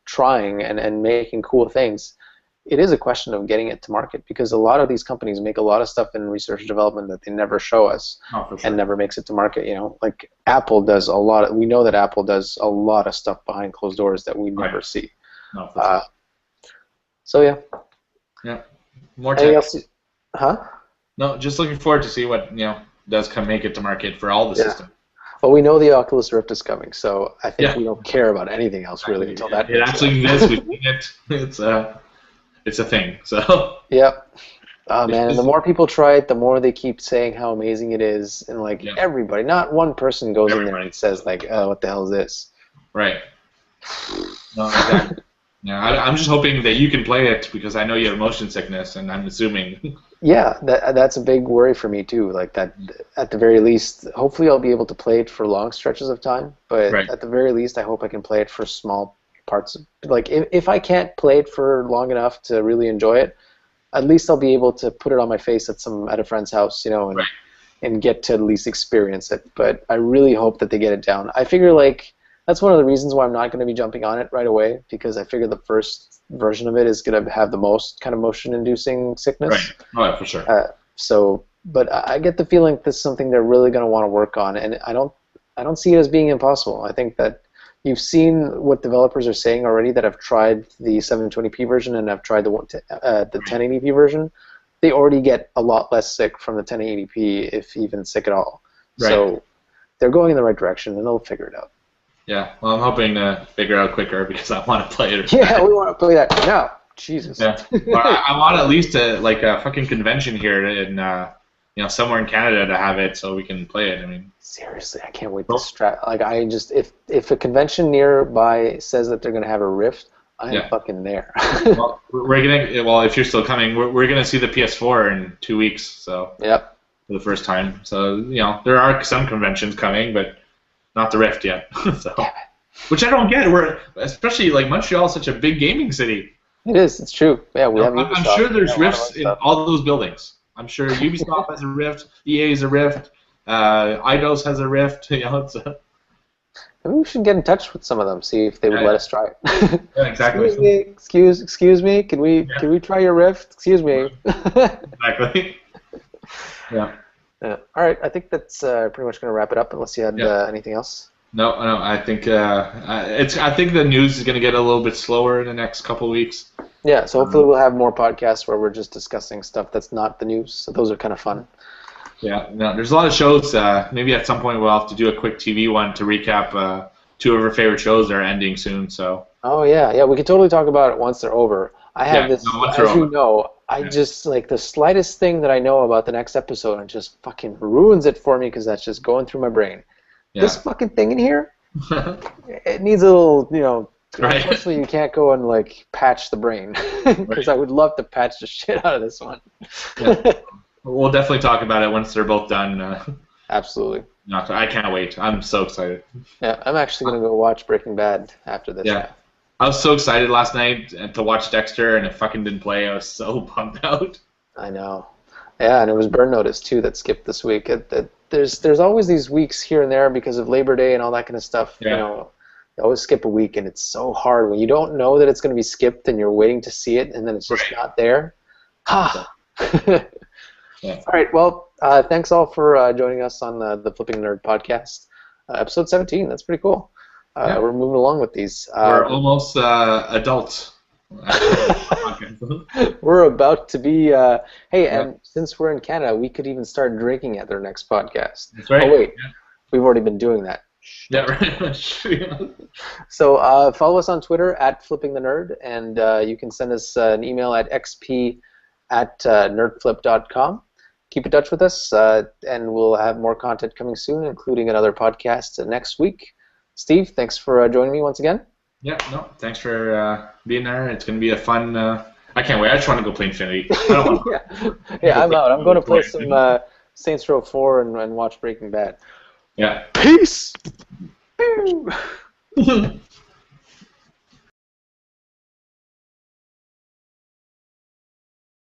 trying and making cool things. It is a question of getting it to market, because a lot of these companies make a lot of stuff in research and development that they never show us and never makes it to market. Like Apple does a lot. We know that Apple does a lot of stuff behind closed doors that we never see. No, for sure. So yeah, more tech. Else? Huh? No, just looking forward to see what does make it to market for all the systems. Well, we know the Oculus Rift is coming, so I think we don't care about anything else really until that. It actually exists. We've seen it. It's a thing. So. Yep. Oh man, and the more people try it, the more they keep saying how amazing it is, and like everybody, not one person goes in there and says like, "Oh, what the hell is this?" Right. No, exactly. Yeah, I'm just hoping that you can play it because I know you have motion sickness, and I'm assuming. Yeah, that's a big worry for me too. Like that, at the very least, hopefully I'll be able to play it for long stretches of time. But at the very least, I hope I can play it for small parts. Like if I can't play it for long enough to really enjoy it, at least I'll be able to put it on my face at a friend's house, and get to at least experience it. But I really hope that they get it down. I figure like that's one of the reasons why I'm not going to be jumping on it right away, because I figure the first version of it is going to have the most kind of motion-inducing sickness. Right. Oh, for sure. But I get the feeling this is something they're really going to want to work on, and I don't see it as being impossible. I think that you've seen what developers are saying already that have tried the 720p version and have tried the 1080p version. They already get a lot less sick from the 1080p, if even sick at all. Right. So they're going in the right direction, and they'll figure it out. Yeah, well, I'm hoping to figure out quicker because I want to play it. Yeah, we want to play that now. Jesus. Yeah. Well, I want at least a fucking convention here in somewhere in Canada to have it so we can play it. I mean, seriously, I can't wait to strap. Like if a convention nearby says that they're gonna have a Rift, I'm fucking there. Well, if you're still coming, we're gonna see the PS4 in 2 weeks. So. Yep. For the first time, so there are some conventions coming, but. Not the Rift yet, so, which I don't get. We're especially like Montreal is such a big gaming city. It is. It's true. Yeah, we have. I'm sure there's Rifts in all those buildings. I'm sure Ubisoft has a Rift, EA has a Rift, Eidos has a Rift. Maybe we should get in touch with some of them, see if they would let us try it. Yeah, exactly. Excuse me. Can we try your Rift? Excuse me. Exactly. Yeah. All right, I think that's pretty much going to wrap it up. Unless you had anything else. No. I think I think the news is going to get a little bit slower in the next couple of weeks. Yeah, so hopefully we'll have more podcasts where we're just discussing stuff that's not the news. So those are kind of fun. Yeah, no, there's a lot of shows. Maybe at some point we'll have to do a quick TV one to recap 2 of our favorite shows that are ending soon. So. Oh yeah, we could totally talk about it once they're over. I have this, as you know. I just, like, the slightest thing that I know about the next episode and just fucking ruins it for me because that's just going through my brain. Yeah. This fucking thing in here, it needs a little, unfortunately you can't go and, like, patch the brain because I would love to patch the shit out of this one. Yeah. We'll definitely talk about it once they're both done. Absolutely. No, I can't wait. I'm so excited. Yeah, I'm actually going to go watch Breaking Bad after this. Yeah. I was so excited last night to watch Dexter, and it fucking didn't play. I was so bummed out. I know. Yeah, and it was Burn Notice, too, that skipped this week. There's always these weeks here and there because of Labor Day and all that kind of stuff. Yeah. You always skip a week, and it's so hard. When you don't know that it's going to be skipped and you're waiting to see it, and then it's just not there. Ha! Yeah. All right, well, thanks all for joining us on the Flipping Nerd podcast. Episode 17, that's pretty cool. We're moving along with these. We're almost adults. We're about to be. And since we're in Canada, we could even start drinking at their next podcast. That's right. Oh wait, we've already been doing that. Yeah, right. So follow us on Twitter at FlippingTheNerd, and you can send us an email at xp@nerdflip.com. Keep in touch with us, and we'll have more content coming soon, including another podcast next week. Steve, thanks for joining me once again. Yeah, no, thanks for being there. It's going to be a fun... I can't wait. I just want to go play Infinity. I don't want yeah, I'm out. I'm going to play some Saints Row 4 and watch Breaking Bad. Yeah. Peace!